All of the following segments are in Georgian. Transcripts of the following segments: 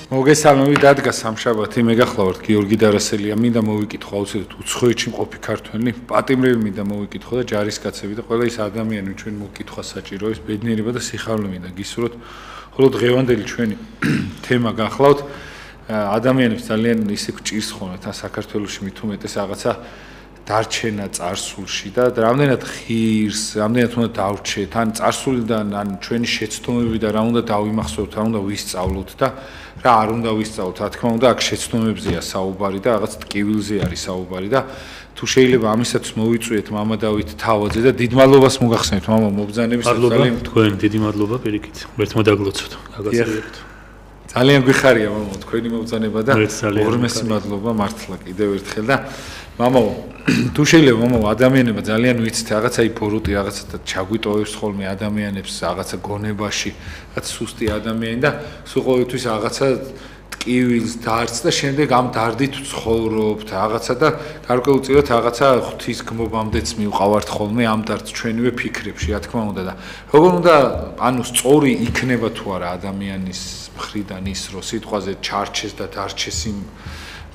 მოგესალმები დადგა სამშაბათი მე გახლავართ გიორგი დარასელია მინდა მოვიკითხო აუცილებლად უცხოეთში მყოფი ქართველი პატიმრები მინდა მოვიკითხო და ჯარისკაცები და ყველა ის ადამიანი ჩვენ მოგკითხვა საჭირო ის ბედნიერება და სიხარული მინდა გისურვოთ ხოლო დღევანდელი ჩვენი თემა გახლავთ ადამიანებს ძალიან ისე გჭირს ხოლმე თან საქართველოში მით უმეტეს რაღაცა დარჩენა წარსულში და რამდენად ხირს, რამდენად უნდა დავრჩეთ, ან წარსულიდან, ან ჩვენი შეცდომებიდან რა უნდა დავიმახსოვროთ, რა უნდა ვისწავლოთ და რა არ უნდა ვისწავლოთ. რა თქმა უნდა, აქ შეცდომებზეა საუბარი და რაღაც ტკივილზე არის საუბარი და თუ შეიძლება ამისაც მოვიწვიეთ მამა დავით თავაძე და დიდ მადლობას მოგახსენებთ მამა მობრძანების ძალიან თქვენ დიდი მადლობა პირიქით. ერთმა დაგლოცოთ, გაგაცნობთ. ძალიან გვიხარია მამა თქვენი მობრძანება და ორმესი მადლობა მართლა კიდევ ერთხელ და მამა თუ შეიძლება მამა ადამიანებმა ძალიან ვიცით რაღაცა იბოროტი რაღაცა ჩაგვიტოვებს ხოლმე ადამიანებს რაღაცა გონებაში რაღაც სუსტი ადამიანი და სულ ყოველთვის რაღაცა ტკივილს დარც და შემდეგ ამ დარდით ცხოვრობთ რაღაცა და გარკვეულწილად რაღაცა ღვთის გმობამდეც მივყავართ ხოლმე ამ დარდს ჩვენივე ფიქრებში რა თქმა უნდა და როგორ უნდა ანუ სწორი იქნება თუ არა ადამიანის მხრიდან ის რომ სიტყვაზე ჩარჩეს და დარჩეს იმ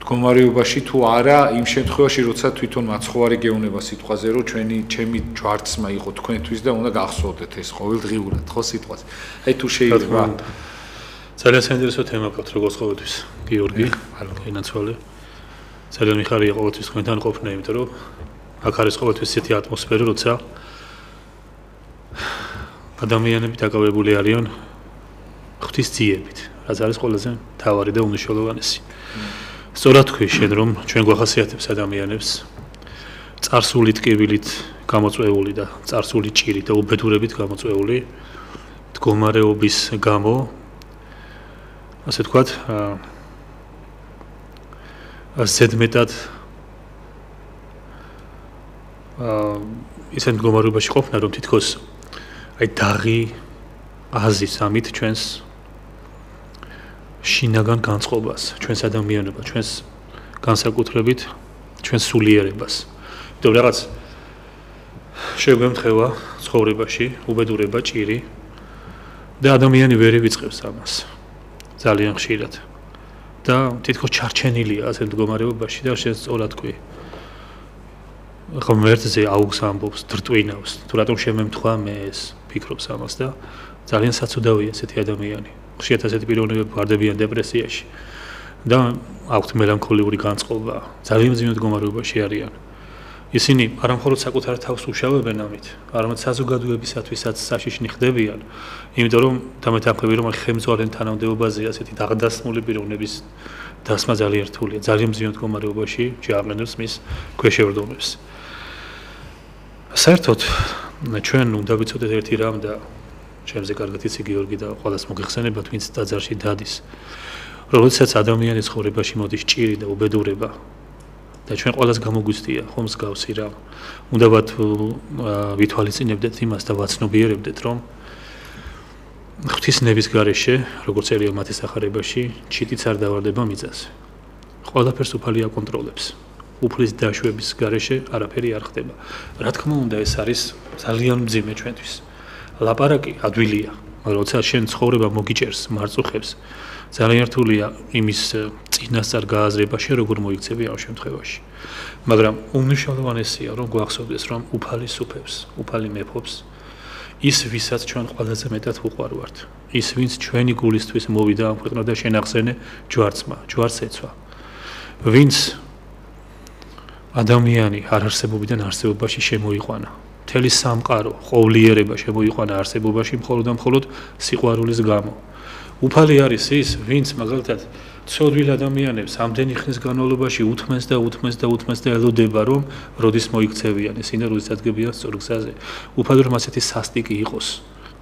მდგომარეობაში თუ არა იმ შემთხვევაში როცა თვითონ მაცხოვარი გეუნება სიტყვაზე რომ ჩემი ჯვარცმა იყო თქვენთვის და უნდა გახსოვდეთ ეს ყოველდღიურად ხო სიტყვაზე აი თუ შეიძლება ძალიან საინტერესო თემა გქონთ როგორც ყოველთვის გიორგი ინაცვალე ძალიან მიხარია ყოველთვის თქვენთან ყოფნა იმიტომ რომ აქ არის ყოველთვის ისეთი ატმოსფერო როცა ადამიანები დაკავებული არიან ღვთის ძიებით რაც არის ყველაზე მთავარი და უმნიშვნელოვანესი სწორად თქვი შენ რომ ჩვენ გვახასიათებს ადამიანებს წარსული ტკივილით გამოწვეული და წარსული ჭირით და უბედურებით გამოწვეული მდგომარეობის გამო ასე ვთქვათ ზედმეტად ისეთ მდგომარეობაში ყოფნა რომ თითქოს აი დაღი აზის ამით ჩვენს შინაგან განწყობას, ჩვენს ადამიანობას, ჩვენს განსაკუთრებით ჩვენს სულიერებას. იმიტომ რაღაც შეგვემთხევა ცხოვრებაში, უბედურება, ჭირი და ადამიანი ვერ ივიწყებს ამას. ძალიან ხშირად. და თითქოს ჩარჩენილია ასეთ მდგომარეობაში და შენ სწორად თქვი. ღმერთზე აუგს ამბობს, დრტვინავს. თუ რატომ შემემთხვა მე ეს ფიქრობს ამას და ძალიან საცუდავია ესეთი ადამიანი. ხშირად ასეთი პიროვნებები ვარდებიან დეპრესიაში და აქვთ მელანქოლიური განწყობა, ძალიან მძიმე მდგომარეობაში არიან. ისინი არამხოლოდ საკუთარ თავს უშავებენ ამით, არამედ საზოგადოებისათვისაც საშიშნი ხდებიან, იმიტომ რომ დამეთანხმები რომ ხელმძღვანელ თანამდებობაზე ასეთი დაღდასმული პიროვნების დასმა ძალიან რთულია, ძალიან მძიმე მდგომარეობაში შეაყენებს მის ქვეშევრდომებს. საერთოდ ჩვენ უნდა ვიცოდეთ ერთი რამ და ჩემზე კარგად იცი გიორგი და ყველას მოგეხსენებათ ვინც ტაძარში დადის როდესაც ადამიანის ცხოვრებაში მოდის ჭირი და უბედურება და ჩვენ ყველას გამოგვიცდია ხომ მსგავსი რა უნდა ვითვალისწინებდეთ იმას და ვაცნობიერებდეთ რომ ღვთისნების გარეშე როგორც წერია მათი სახარებაში ჩიტიც არ დავარდება მიწაზე ყველაფერს უფალი აკონტროლებს უფლის დაშვების გარეშე არაფერი არ ხდება რა თქმა უნდა ეს არის ძალიან მძიმე ჩვენთვის ლაპარაკი ადვილია, როცა შენ ცხოვრება მოგიჭერს, მარწუხებს, ძალიან რთულია იმის წინასწარ გააზრებაში, როგორ მოიქცევი ამ შემთხვევაში. მაგრამ უმნიშვნელოვანესია, რომ გვახსოვდეს, რომ უფალი სუფევს, უფალი მეფობს, ის ვისაც ჩვენ ყველაზე მეტად ვუყვარვართ, ის ვინც ჩვენი გულისთვის მოვიდა ამ ქვეყნად და შენახსენე ჯვარცმა, ჯვარს ეცვა. ვინც ადამიანი არარსებობიდან არსებობაში შემოიყვანა. მთელი სამყარო, ყოვლიერება შემოიყვანა არსებობაში მხოლოდ და მხოლოდ სიყვარულის გამო. უფალი არის ის, ვინც მაგალითად ცოდვილ ადამიანებს ამდენი ხნის განმავლობაში უთმენს და ელოდება, რომ როდის მოიქცევიან, ისინი როდის ადგებიან სწორ გზაზე. უფალი რომ ასეთი სასტიკი იყოს,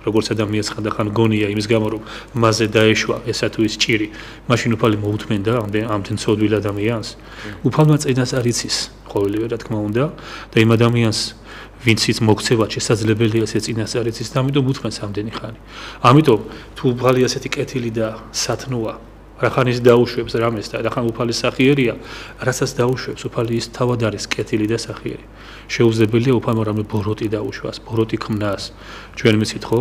როგორც ადამიანს ხანდახან გონია იმის გამო, რომ მასზე დაეშვა ესა თუ ის ჭირი, მაშინ უფალი მოუთმენდა ამდენ ცოდვილ ადამიანს. უფალმა წინასწარ იცის ყოველივე რა თქმა უნდა და იმ ადამიანს ვინციც მოგცევა შესაძლებელია ესე წინასწარ იცის და ამიტომ უთმენს ამდენი ხანი. ამიტომ თუ უფალი ასეთი კეთილი და სათნოა, რახან ის დაუშვებს რამეს და რახან უფალი სახიერია, რასაც დაუშვებს უფალი ის თავად არის კეთილი და სახიერი. შეუძლებელია უფალმა რამე ბოროტი დაუშვას, ბოროტი ქმნას. ჩვენ მიცით ხო?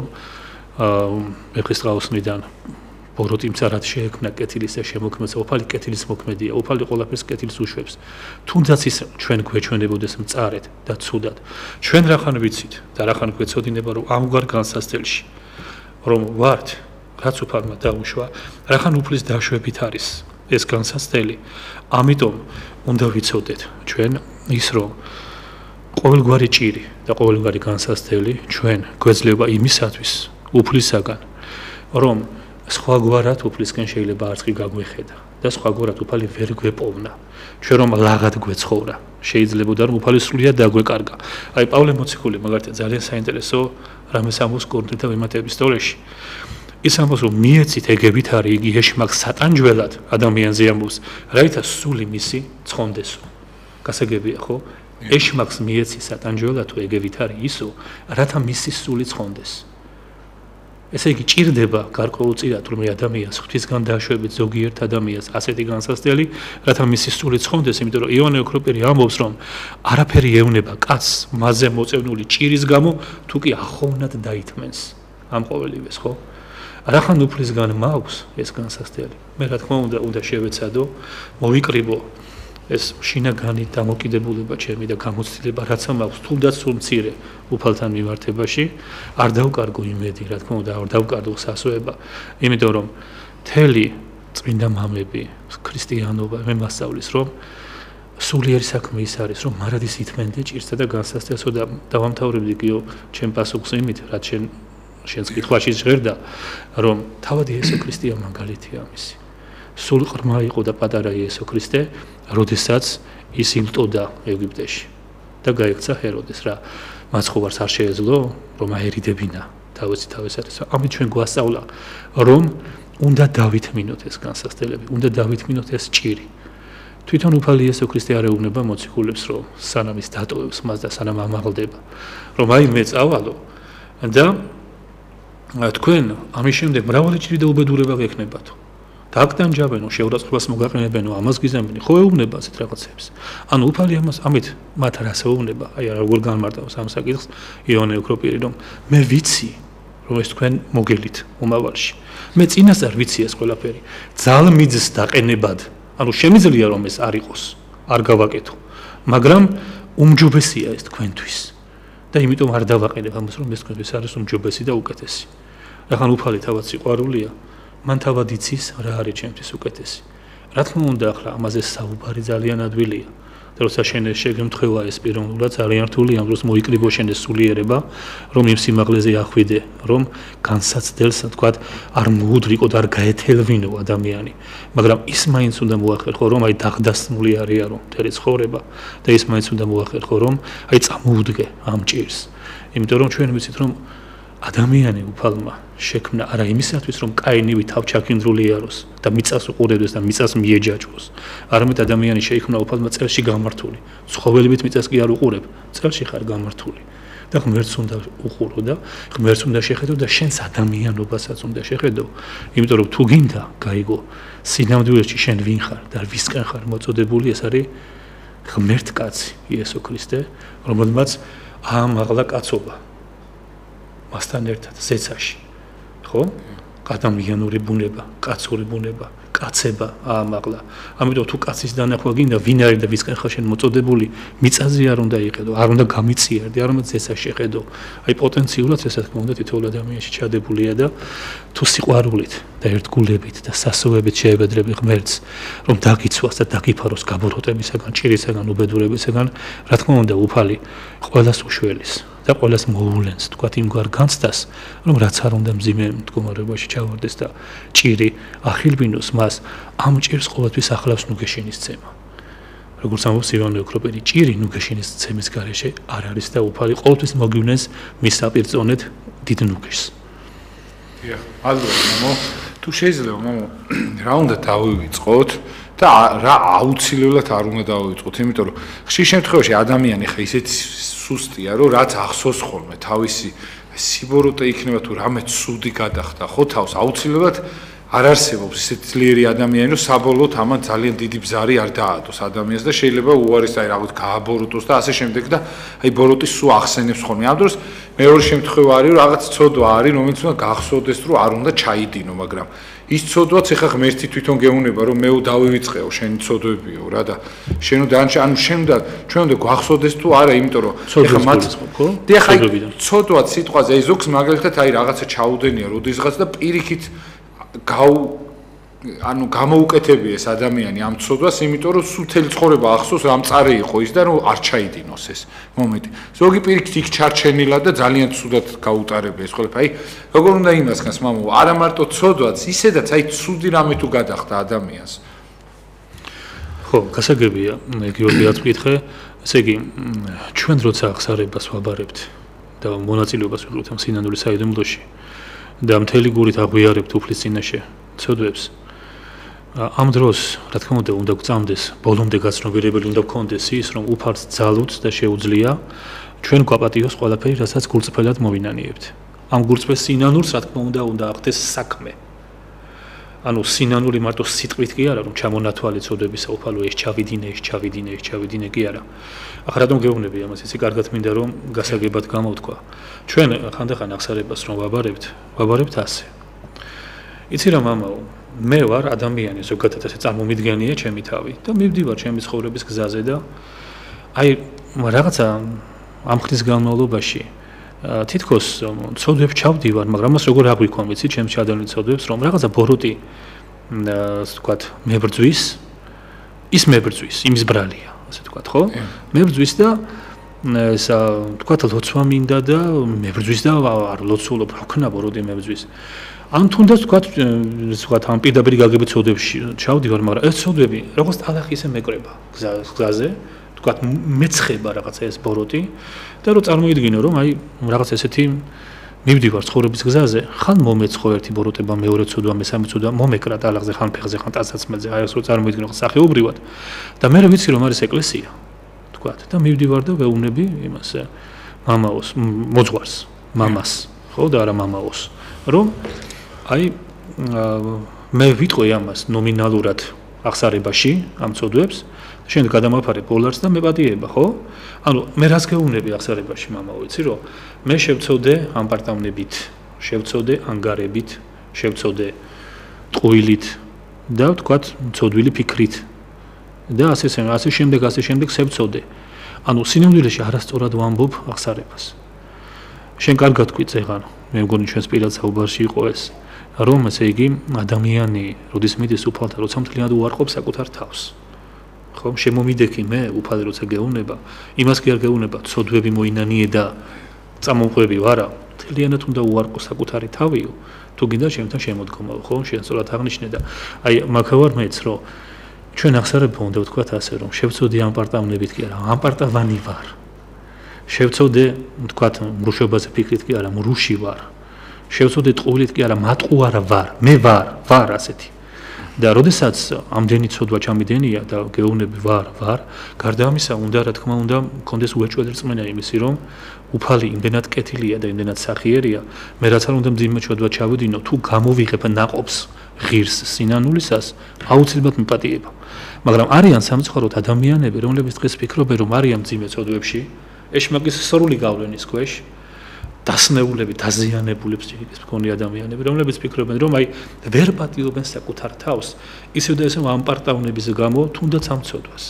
მეფხისტყაოსნიდან ბოროტი მწარად შეექმნა კეთილის და შემოქმედს, უფალი კეთილის მოქმედია, უფალი ყველაფერს კეთილს უშვებს. თუნდაც ის ჩვენ გვეჩვენებოდეს მწარედ და ცუდად. ჩვენ რახან ვიცით და რახან გვეცოდინება, რომ ამგვარ განსასწელში, რომ ვართ, რაც უფალმა დაუშვა, რახან უფლის დაშვებით არის ეს განსასწელი. ამიტომ უნდა ვიცოდეთ ჩვენ ის, რომ ყოველგვარი ჭირი და ყოველგვარი განსასწელი ჩვენ გვეძლება იმისათვის უფლისაგან, რომ სხვაგვარად უფლისკენ შეიძლება არწი გაგვეხედა და სხვაგვარად უფალი ვერ გვეპოვნა. ჩვენ რომ ლაღად გვეცხოვრა, შეიძლებოდა რომ უფალი სრულიად დაგვეკარგა. აი პავლე მოციქული მაგალითად ძალიან საინტერესო რამეს ამბობს კორინთელთა მიმართების სტოლეში. ის ამბობს რომ მიეცით ეგებით არის იგი ეშმაკს სატანჯველად ადამიანზე ამბობს, რაითა სული მისი ცხონდესო. გასაგებია ხო? ეშმაკს მიეცი სატანჯველად თუ ეგებით არის ისო, რათა მისი სული ცხონდეს. ესე იგი ჭირდება გარკვეულწილად რომ ადამიანს ღვთისგან დაშვებით ზოგიერთ ადამიანს ასეთი განსასწრელი, რათა მისი სული ცხონდეს, იმიტომ რომ იონე ოქროპირი ამბობს რომ არაფერი ეუნება კაცს მასზე მოწევნული ჭირის გამო, თუ კი ახოვნად დაითმენს ამ ყოველივეს, ხო? რახან უფლისგან მაქვს ეს განსასწრელი. მე რა თქმა უნდა შევეცადო, მოვიკრიბო ეს შინაგანი დამოკიდებულება ჩემი და გამოცდილება რაც მაქვს თუნდაც სულ მცირე უფალთან მიმართებაში, არ დავკარგო იმედი, რა თქმა უნდა, არ დავკარგო სასოება, იმიტომ რომ მთელი წმინდა მამები, ქრისტიანობა მე მასწავლის, რომ სულიერი საქმე ის არის, რომ მარადის ითმენდე ჭირსა და განსასწრელსო და დავამთავრებდი გიო ჩემ პასუხს იმით, რაც შენს კითხვაში ჟღერდა, რომ თავად იესო ქრისტე მაგალითია ამისი. სულ ყრმა იყო და პატარა იესო ქრისტე, როდესაც ის ილტოდა ეგვიპტეში და გაიქცა ჰეროდეს რა. მას ხო ვარს არ შეეძლო რომ აერიდებინა თავის არის. ამით ჩვენ გვასწავლა რომ უნდა დავითმინოთ ეს განსასწრელები, უნდა დავითმინოთ ეს ჭირი. თვითონ უფალი იესო ქრისტე არ ეუბნება მოციქულებს, რომ სანამ ის დატოვებს მას და სანამ ამაღლდება, რომ აი მე წავალო და თქვენ ამის შემდეგ მრავალი ჭირი და უბედურება გექნებათო. დაგდანჯავენო, შეურაცხყოფას მოგაყენებენო, ამას გიზამბინე, ხო ეუბნება ასეთ რაღაცებს. ანუ უფალი ამით მათ რას ეუბნება, აი როგორ განმარტავს ამ საკითხს იონე ოქროპირი, რომ მე ვიცი, რომ ეს თქვენ მოგელით მომავალში. მე წინასწარ ვიცი ეს ყველაფერი. ძალმიძს დაყენებად, ანუ შემიძლია რომ ეს არ იყოს, არ გავაკეთო, მაგრამ უმჯობესია ეს თქვენთვის. და იმიტომ არ დავაყენებ ამას, რომ ეს თქვენთვის არის უმჯობესი და უკეთესი. რახან უფალი თავად სიყვარულია, მან თავად იცის რა არის ჩემთვის უკეთესი. რა თქმა უნდა, ახლა ამაზე საუბარი ძალიან ადვილია. და როცა შენ შეგემთხვევა ეს პიროვნულად ძალიან რთული, ამ დროს მოიკრიბო შენ ეს სულიერება, რომ იმ სიმაღლეზე ახვიდე, რომ განსაცდელს, თქვათ, არ მოუდრიკო და არ გაეთელვინო ადამიანი. მაგრამ ის მაინც უნდა მოახერხო, რომ აი დაღდასმული არია რომ მთელი ცხოვრება და ის მაინც უნდა მოახერხო, რომ აი წამოუდგე ამ ჭირს. იმიტომ რომ ჩვენ ვიცით, რომ ადამიანი უფალმა შექმნა არა იმისათვის, რომ კაინივი თავჩაქინდრული იაროს და მიწას უყურებდეს და მიწას მიეჯაჭვოს. არამედ ადამიანი შეიქმნა უფალმა წელში გამართული. ცხოველებით მიწას კი არ უყურებ, წელში ხარ გამართული. და ღმერთს უნდა უყურო და ღმერთს უნდა შეხედო და შენს ადამიანობასაც უნდა შეხედო. იმიტომ რომ თუ გინდა გაიგო, სინამდვილეში შენ ვინ ხარ და ვისკენ ხარ მოწოდებული, ეს არის ღმერთკაცი იესო ქრისტე, რომელმაც აამაღლა კაცობა. მასთან ერთად ზეცაში, ხო? ადამიანური ბუნება, კაცური ბუნება, კაცება აამაღლა. ამიტომ თუ კაცის დანახვა გინდა, ვინ არის და ვისკენ ხარ შენ მოწოდებული, მიწაზე არ უნდა იხედო, არ უნდა გამიწიერდე, არამედ ზეცაში შეხედო. აი პოტენციურად ესე თქმა უნდა თითოეულ ადამიანში ჩადებულია და თუ სიყვარულით და ერთგულებით და სასოებით შეებედრები ღმერთს, რომ დაგიცვას და დაგიფაროს გაბოროტებისაგან, ჭირისაგან, უბედურებისაგან, რა თქმა უნდა, უფალი ყველას უშველის. და ყველას მოულენს, თქვათ იმგვარ განცდას, რომ რაც არ უნდა მძიმე მდგომარეობაში ჩავარდეს და ჭირი ახილბინოს მას, ამ ჭირს ყოველთვის ახლავს ნუგეშენის ცემა. როგორც ამბობს ივანე ოქროპირი, ჭირი ნუგეშენის ცემის გარეშე არ არის და უფალი ყოველთვის მოგივნეს მის საპირწონედ დიდ ნუგეშს. დიახ, მადლობა მამო. თუ შეიძლება მამო, რა უნდა დავივიწყოთ და რა აუცილებლად არ უნდა დავივიწყოთ, იმიტომ რომ ხშირ შემთხვევაში ადამიანი ხა ისეთ სუსტია, რომ რაც ახსოვს ხოლმე თავისი სიბოროტე იქნება თუ რამე ცუდი გადახდა, ხო თავს აუცილებლად არ არსებობს ისეთი ძლიერი ადამიანი, რომ საბოლოოდ ამან ძალიან დიდი ბზარი არ დაადოს ადამიანს და შეიძლება უარის აი რაღაც გააბოროტოს და ასე შემდეგ და აი ბოროტი სულ ახსენებს ხოლმე. ამ დროს მე მეორე შემთხვევა არის, რომ რაღაც ცოდვა არის, რომელიც უნდა გახსოვდეს, რომ არ უნდა ჩაიდინო, მაგრამ ის ცოდვაც ეხა ღმერთი თვითონ გეუბნება, რომ მეო დავივიწყეო, შენი ცოდვებიო რა და შენ უნდა ანუ შენ უნდა ჩვენ უნდა გვახსოვდეს თუ არა, იმიტომ რომ ეხა მათ ხო? ეხა ცოდვაც სიტყვაზე აი ზოგს მაგალითად აი რაღაცა ჩაუდენია როდისღაც და პირიქით ანუ გამოუკეთებიეს ადამიანი ამ ცოდვას, იმიტომ რომ სულ თელი ცხოვრება ახსოვს რა მწარე იყო ის და რომ არ ჩაიდინოს ეს მომენტი. ზოგი პირიქით იქ ჩარჩენილა და ძალიან ცუდად გაუტარებია ეს ყველაფერი. აი როგორ უნდა იმასქანს მამო, არა მარტო ცოდვაც, ისედაც აი ცუდი რამე თუ გადახდა ადამიანს. ხო, გასაგებია, გიორგი რაც ვკითხე, ესე იგი ჩვენ როცა ახსარებას ვაბარებთ და მონაწილეობას ვიღებთ ამ სინანული საიდუმლოში და მთელი გურით აღვიარებთ უფლის წინაშე ცოდვებს ამ დროს, რა თქმა უნდა გვწამდეს, ბოლომდე გაცნობიერებელი უნდა გქონდეს ის, რომ უფალს ძალუც და შეუძლია ჩვენ გვაპატიოს ყველაფერი, რასაც გულწრფელად მოვინანიებთ. ამ გულწრფელ სინანულს, რა თქმა უნდა ახდეს საქმე. ანუ სინანული მარტო სიტყვით კი არა, რომ ჩამონათვალე ცოდვებისა უფალო ეს ჩავიდინე კი არა. ახლა რატომ გეუბნები ამას, იცი კარგად მინდა რომ გასაგებად გამოვთქვა. ჩვენ ხანდახან ახსარებას რომ ვაბარებთ ასე. იცი რა მამაო, მე ვარ ადამიანი, ზოგადად ასე წარმომიდგენია ჩემი თავი და მივდივარ ჩემი ცხოვრების გზაზე და აი რაღაცა ამ ხნის განმავლობაში თითქოს ცოდვებს ჩავდივარ, მაგრამ მას როგორ აღვიქვა, ვიცი, ჩემს ჩადენილ ცოდვებს, რომ რაღაცა ბოროტი ასე ვთქვათ, მებრძვის, იმის ბრალია, ასე ვთქვათ, ხო? მებრძვის და ესა ვთქვათ, ლოცვა მინდა და მებრძვის და არ ლოცულობ, რა ქნა ბოროტი მებრძვის. ან თუნდაც ვთქვათ, ამ პირდაპირ გაგებით ცოდვებში ჩავდივარ, მაგრამ ეს ცოდვები როგორც ტალახი ისე მეკრება გზაზე, ვთქვათ, მეცხება რაღაცა ეს ბოროტი და რომ წარმოიდგინო, რომ აი რაღაც ესეთი მივდივარ ცხოვრების გზაზე, ხან მომეცხო ერთი ბოროტება, მეორე ცოდვა, მესამე ცოდვა, მომეკრა ტალახზე, ხან ფეხზე, ხან ტანსაცმელზე, აი ეს რომ წარმოიდგინო სახეობრივად და მე ვიცი რომ არის ეკლესია, ვთქვათ, და მივდივარ და ვეუბნები იმას მამაოს, მოძღვარს, მამას, ხო და არა მამაოს, რომ აი მე ვიტყვი ამას ნომინალურად ახსარებაში ამ ცოდვებს შენ გადამაფარე პოლარს და მეპატიება, ხო? ანუ მე რას გეუბნები ახსარებაში მამაო, იცი რომ მე შევწოდე ამპარტავნებით, შევწოდე ანგარებით, შევწოდე ტყუილით და ვთქვათ ცოდვილი ფიქრით და ასე შემდეგ შევწოდე. ანუ სინამდვილეში არასწორად ვამბობ ახსარებას. შენ კარგად გვიწე ღან, მე მგონი ჩვენს პირად საუბარში იყო ეს, რომ ესე იგი ადამიანი როდის მიდის უფალთან, როცა მთლიანად უარყოფს საკუთარ თავს. ხო, შემომიდექი მე უფალი როცა გეუბნება, იმას კი არ გეუბნება, ცოდვები მოინანიე და წამომყვები ვარა, მთლიანად უნდა უარყო საკუთარი თავიო, თუ გინდა ჩემთან შემოდგომაო, ხო, შენ სწორად აღნიშნე და აი მაგავარ მეც, რომ ჩვენ ახსარება უნდა ვთქვათ ასე, რომ შევწოდე ამპარტავნებით კი არა, ამპარტავანი ვარ. შევწოდე, ვთქვათ, მრუშობაზე ფიქრით კი არა, მრუში ვარ. შევწოდე ტყუილით კი არა, მატყუარა ვარ, მე ვარ ასეთი. და როდესაც ამდენი ცოდვა ჩამიდენია და გეუბნები ვარ, გარდა ამისა უნდა რა თქმა უნდა მქონდეს უეჭველი რწმენა იმისი, რომ უფალი იმდენად კეთილია და იმდენად სახიერია, მე რაც არ უნდა მძიმე ცოდვა ჩავედინო, თუ გამოვიღებ ნაყოფს ღირს სინანულისას, აუცილებლად მიპატიება. მაგრამ არიან სამწუხაროდ ადამიანები, რომლებიც დღეს ფიქრობენ, რომ არიან მძიმე ცოდვებში, ეშმაკის სრული გავლენის ქვეშ, დასნეულები, დაზიანებული ფსიქიკის მქონე ადამიანები, რომლებიც ფიქრობენ, რომ აი ვერ პატიობენ საკუთარ თავს, ისევ და ისევ ამპარტავნების გამო თუნდაც ამ ცოდვას.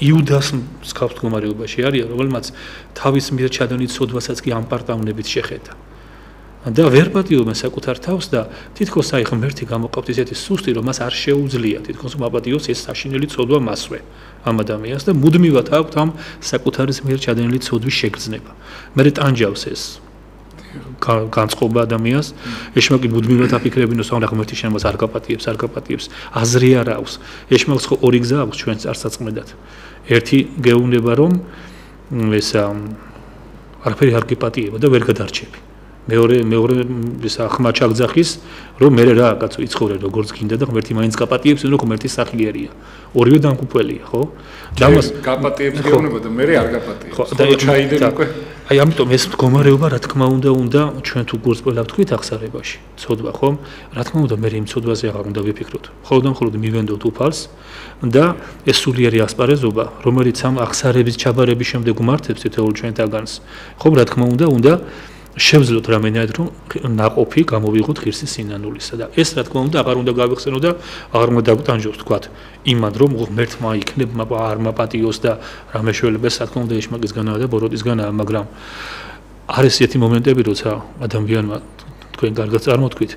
იუდას მსგავს მდგომარეობაში არის, რომელმაც თავის მიერ ჩადენილ ცოდვასაც კი ამპარტავნებით შეხედა. და ვერ პატიობენ საკუთარ თავს და თითქოს აი ღმერთი გამოყავთ ისეთი სუსტი, რომ მას არ შეუძლია თითქოს მაპატიოს ეს საშინელი ცოდვა მასვე ამ ადამიანს და მუდმივად აქვს ამ საკუთარის მიერ ჩადენილი ცოდვის შეგრძნება. მე ტანჯავს ეს განწყობა ადამიანს, ეშმაკი მუდმივად აფიქრებინოს, რომ ღმერთი შემოს არ გაპატიებს, აზრი არ აქვს. ეშმაკს ხო ორი გზა აქვს ჩვენ წარსაწმედად. ერთი გეუბნება, რომ ეს არაფერი არ გიპატიება და ვერ გადარჩები. მეორე ისა ხმა ჩაგძახის, რომ მე რა კაცო იცხოვრე როგორც გინდა და ღმერთი მაინც გაპატიებს, რომ ღმერთი სახლიერია. ორივე დამკუპველია, ხო? და ამას გაპატიებს გეუბნება და მე არ გაპატიებს. ხო, და ჩაიდენ უკვე. აი ამიტომ ეს მდგომარეობა რა თქმა უნდა ჩვენ თუ გულწრფელად ვთქვით ახსარებაში, ცოდვა, ხო? რა თქმა უნდა მე იმ ცოდვაზე აღარ უნდა ვიფიქროთ. მხოლოდ მივენდოთ უფალს და ეს სულიერი ასპარეზობა, რომელიც ამ ახსარების ჩაბარების შემდეგ უმართებს თითოეულ ჩვენთაგანს, ხო, რა თქმა უნდა შევძლოთ რამენად რომ ნაყოფი გამოვიღოთ ღირსის სინანულისა და ეს რა თქმა უნდა აღარ უნდა გავიხსენო და აღარ უნდა დაგტანჯოს თქვათ იმად რომ ღმერთმა იქნება არ მაპატიოს და რამე შეიძლება რა თქმა უნდა ეშმაკისგანაა და ბოროტისგანაა მაგრამ არის ესეთი მომენტები როცა ადამიანმა თქვენ კარგად წარმოთქვით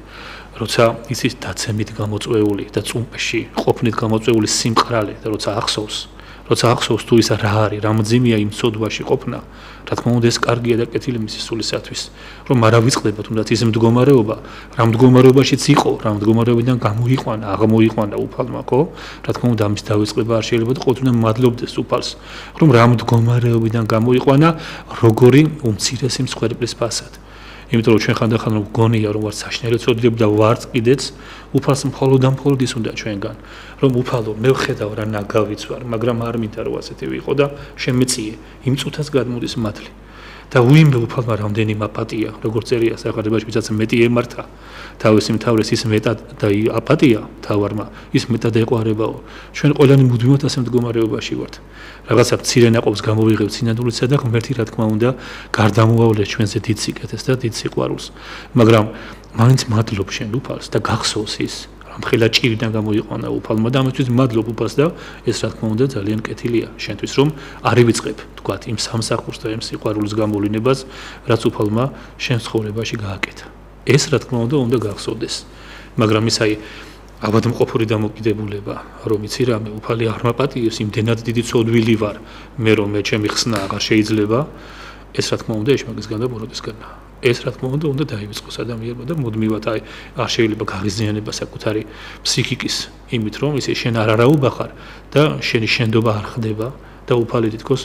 როცა იცის დაცემით გამოწვეული და წუმპში ყოფნით გამოწვეული სიმყრალე და როცა ახსოვს თუ ისა რა არის რა მძიმეა იმ ცოდვაში ყოფნა რა თქმა უნდა ეს კარგია და კეთილი მისი სულისათვის რომ არ ავიწყდება თუნდაც ის მდგომარეობა რა მდგომარეობაშიც იყო რა მდგომარეობიდან აღმოიყვანა უფალმა ხო რა თქმა უნდა ამის დავიწყება არ შეიძლება და ყოველთვის მადლობდეს უფალს რომ რა მდგომარეობიდან გამოიყვანა როგორი უმცირესი მსხვერპლის ფასად იმიტომ რომ ჩვენ ხანდახან გონია რომ ვარ საშინელი ცოდნები და ვარც კიდეც უფალს მხოლოდ ის უნდა ჩვენგან რომ უფალო მე ვხედავ რა ნაგავიც ვარ მაგრამ არ მინდა რომ ასეთი ვიყო და შემეწიე იმ წუთას გადმოდის მადლი და უიმე უფალმა რამდენი მაპატია როგორც წერია საყარებაში ვისაც მეტი ემართა თავისი მთავრეს ის მეტად და აპატია თავარმა ის მეტად ეყვარებაო ჩვენ ყველანი მუდმივად ასე მდგომარეობაში ვართ რაღაცა მცირე ნაყოფს გამოვიღებთ სინანულისა და ღმერთი რა თქმა უნდა გარდამოავლეს ჩვენზე დიდ სიკეთეს და დიდ სიყვარულს მაგრამ მაინც მადლობ შენ უფალს და გახსოვს ის ამხელა ჭირიდან გამოიყვანა უფალმა და ამისთვის მადლობ უფალს და ეს რა თქმა უნდა ძალიან კეთილია შენთვის რომ არ ივიწყებ თქვათ იმ სამსახურს და იმ სიყვარულის გამოვლინებას რაც უფალმა შენ ცხოვრებაში გააკეთა ეს რა თქმა უნდა გახსოვდეს მაგრამ ის აი ავადმყოფური დამოკიდებულება რომ იცი რა მე უფალი არ მაპატიებს იმდენად დიდი ცოდვილი ვარ მე რომ მე ჩემი ხსნა აღარ შეიძლება ეს რა თქმა უნდა ეშმაკისგან და ბოროტისგანაა ეს რა თქმა უნდა დაივიწყოს ადამიანმა და მუდმივად აი არ შეიძლება გაღიზიანება საკუთარი ფსიქიკის იმით რომ ისე შენ არ არაობა ხარ და შენი შენდობა არ ხდება და უფალი თითქოს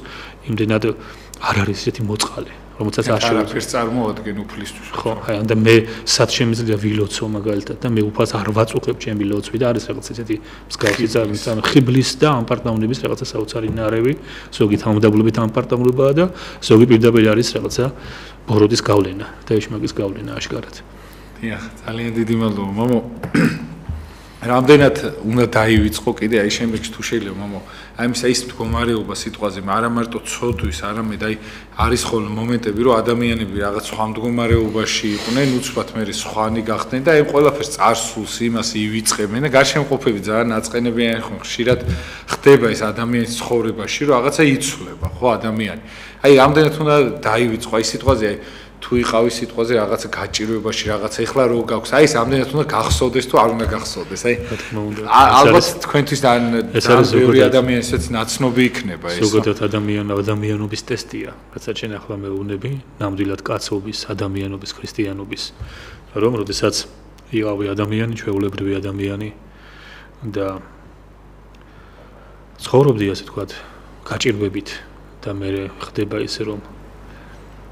იმდენად არ არის ესეთი მოწყალე რომელსაც არ შეიძლება წარმოადგენ უფლისთვის ხო აი და მე სად შემიძლია ვილოცო მაგალითად და მე უფალს არ ვაწუხებ ჩემი ლოცვი და არის რაღაც ესეთი მსგავსი ძალიან ხიბლის და ამპარტავნების რაღაცა საოცარი ნარევი ზოგი თანამდებობით ამპარტავნებაა და ზოგი პირდაპირ არის რაღაცა ბოროტის გავლენა და ეშმაკის გავლენა აშკარად. დიახ, ძალიან დიდი მადლობა, მამო. რამდენად უნდა დაივიწყო კიდე აი შემდეგში თუ შეიძლება, მამო, აი ის მდგომარეობა სიტყვაზე, არა მარტო ცოდვის, არამედ აი არის ხოლმე მომენტები, რომ ადამიანები რაღაც სხვა მდგომარეობაში იყვნენ, უცბად მე სხვანი გახდნენ და აი ყველაფერს წარსულს იმას ივიწყებენ და გარშემოყოფები ძალიან აწყენებიან ხო ხშირად ხდება ეს ადამიანის ცხოვრებაში, რომ რაღაცა იცვლება, ხო ადამიანი. აი რამდენად უნდა დაივიწყო აი სიტყვაზე აი თუ იყავი სიტყვაზე რაღაცა გაჭირვებაში რაღაცა ეხლა რო გაქვს აი ეს ამდენად უნდა გახსოვდეს თუ არ უნდა გახსოვდეს აი ალბათ თქვენთვის ბევრი ადამიანისაც ნაცნობი იქნება ეს ზოგადად ადამიანობის ტესტია რასაც შენ ახლა მეუბნები ნამდვილად კაცობის ადამიანობის ქრისტიანობის რომ როდესაც იყავი ადამიანი ჩვეულებრივი ადამიანი და ცხოვრობდი ასე თქვათ გაჭირვებით და მე ხდება ისე რომ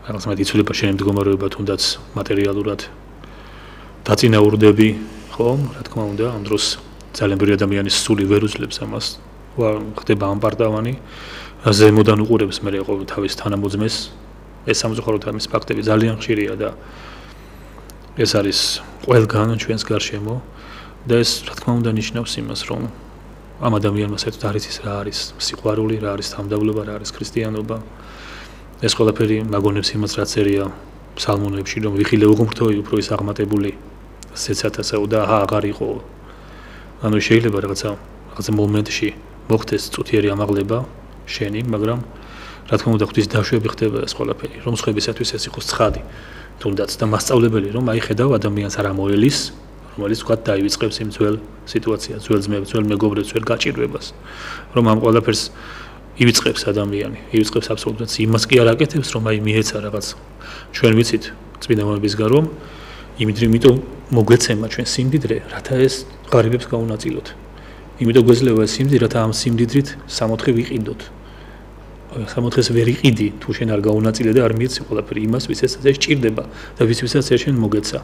რაღაც მეტი იცვლება შენი მდგომარეობა თუნდაც მატერიალურად დაწინაურდები ხომ რა თქმა უნდა ამ დროს ძალიან ბევრი ადამიანის სული ვერ უძლებს ამას ხდება ამპარტავანი ზემოდან უყურებს მე თავის თანამოძმეს ეს სამწუხაროდ ამის ფაქტები ძალიან ხშირია და ეს არის ყველგან ჩვენს გარშემო და ეს რა თქმა უნდა ნიშნავს იმას რომ ამ ადამიანმა საერთოდ არის ის რა არის სიყვარული რა არის თამდავლობა რა არის ქრისტიანობა ეს ყველაფერი მაგონებს იმას რაც წერია ფსალმუნებში რომ ვიხილე უღმრთოი უფრო ის აღმატებული სეცათასაო და აღარ იყო ანუ შეიძლება რაღაცა მომენტში მოხდეს წუთიერი ამაღლება შენი მაგრამ რა თქმა უნდა ღვთის დაშვები ხდება ეს ყველაფერი რომ სხვებისათვის ეს იყოს ცხადი თუნდაც და მასწავლებელი რომ აი ხედავ ადამიანს არ ამოელის რომელიც თქვა დაივიწყებს იმ ძველ სიტუაციას ძველ ძმებს ძველ მეგობრებს ძველ გაჭირვებას რომ ამ ყველაფერს ივიწყებს ადამიანი ივიწყებს აბსოლუტურად იმას კი არ აკეთებს რომ აი მიეცა რაღაც ჩვენ ვიცით წმინდა მომებისგან რომ იმიტომ მოგვეცემა ჩვენ სიმდიდრე რათა ეს ღარიბებს გაუნაწილოთ იმიტომ გვეძლევა ეს სიმდიდრე რათა ამ სიმდიდრით სამოთხე ვიყიდოთ სამოთხეს ვერ იყიდი თუ შენ არ გაუნაწილე და არ მიეცი ყველაფერი იმას ვისაც ეს ჭირდება და ვისაც ეს შენ მოგეცა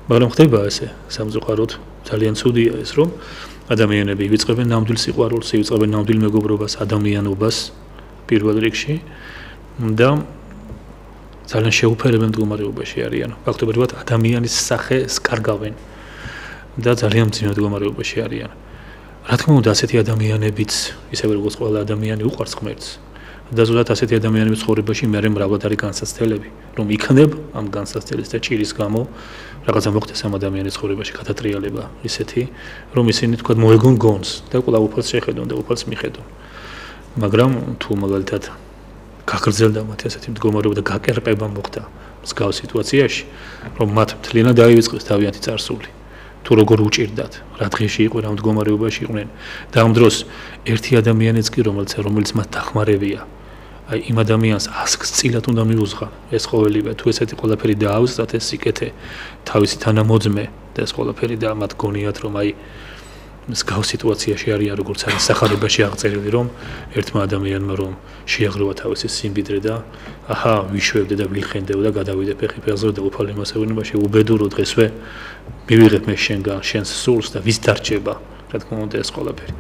მაგრამ ხდება ესე სამწუხაროდ ძალიან ცუდია ეს რომ ადამიანები ივიწყებენ ნამდვილ სიყვარულს, ივიწყებენ ნამდვილ მეგობრობას, ადამიანობას პირველ რიგში და ძალიან შეუფერებელ მდგომარეობაში არიან. ფაქტობრივად ადამიანის სახეს კარგავენ და ძალიან მძიმე მდგომარეობაში არიან. რა თქმა უნდა, ასეთი ადამიანებიც, ისევე როგორც ყველა ადამიანი უყვარს ღმერთს, და ზოგადად ასეთი ადამიანების ცხოვრებაში მე მრავლად არის განსაცდელები, რომ იქნებ ამ განსაცდელის და ჭირის გამო რაღაცა მოხდეს ამ ადამიანის ცხოვრებაში გადატრიალება ისეთი, რომ ისინი თქვა მოეგონ გონს და კვლავ უფალს შეხედონ და უფალს მიხედონ. მაგრამ თუ მაგალითად გაგრძელდა მათი ასეთი მდგომარეობა და გაკერპება მოხდა მსგავს სიტუაციაში, რომ მათ მთლიანად დაივიწყეს თავიანთი წარსული. თუ როგორ უჭირდათ, რა დღეში იყო, რა მდგომარეობაში იყვნენ და ამ დროს ერთი ადამიანიც კი რომელიც მათ დახმარებია, აი იმ ადამიანს ასკს წილად უნდა მიუძღა ეს ყოველივე, თუ ესეთი ყველაფერი დაავსდათ ეს სიკეთე თავისი თანამოძმე და ეს ყველაფერი და მათ გონიათ რომ აი მსგავს სიტუაციაში არიან როგორც არის სახარებაში აღწერილი რომ ერთმა ადამიანმა რომ შეაგროვა თავისი სიმდიდრე და აჰა ვიშვებდე და ვილხენდეო და გადავიდე ფეხი ფეხზე და უფალი მასევნებაში უბედურო დღესვე მივიღებ მე შენგან შენს სულს და ვის დარჩება რა თქმა უნდა ეს ყველაფერი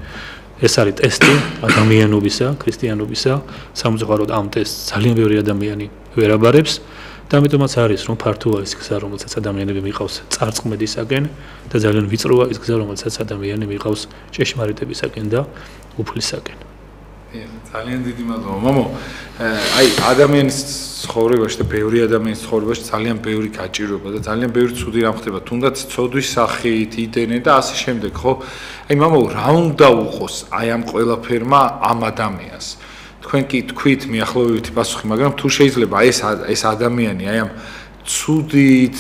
ეს არის ტესტი ადამიანობისა ქრისტიანობისა სამწუხაროდ ამ ტესტს ძალიან ბევრი ადამიანი ვერ აბარებს და ამიტომაც არის რომ ფართოა ის გზა რომელსაც ადამიანები მიყავს წარწყმედისაკენ და ძალიან ვიწროა ის გზა რომელსაც ადამიანი მიყავს ჭეშმარიტებისაკენ და უფლისაკენ. ძალიან დიდი მადლობა მამო. აი ადამიანის ცხოვრებაში და ბევრი ადამიანის ცხოვრებაში ძალიან ბევრი გაჭირვება და ძალიან ბევრი ცუდი რამ ხდება თუნდაც ცოდვის სახით იდენენ და ასე შემდეგ ხო? აი მამო რა უნდა უყოს აი ამ ყველაფერმა ამ ადამიანს? თქვენ კი თქვით მიახლოებითი პასუხი, მაგრამ თუ შეიძლება ეს ადამიანი აი ამ ცუდით,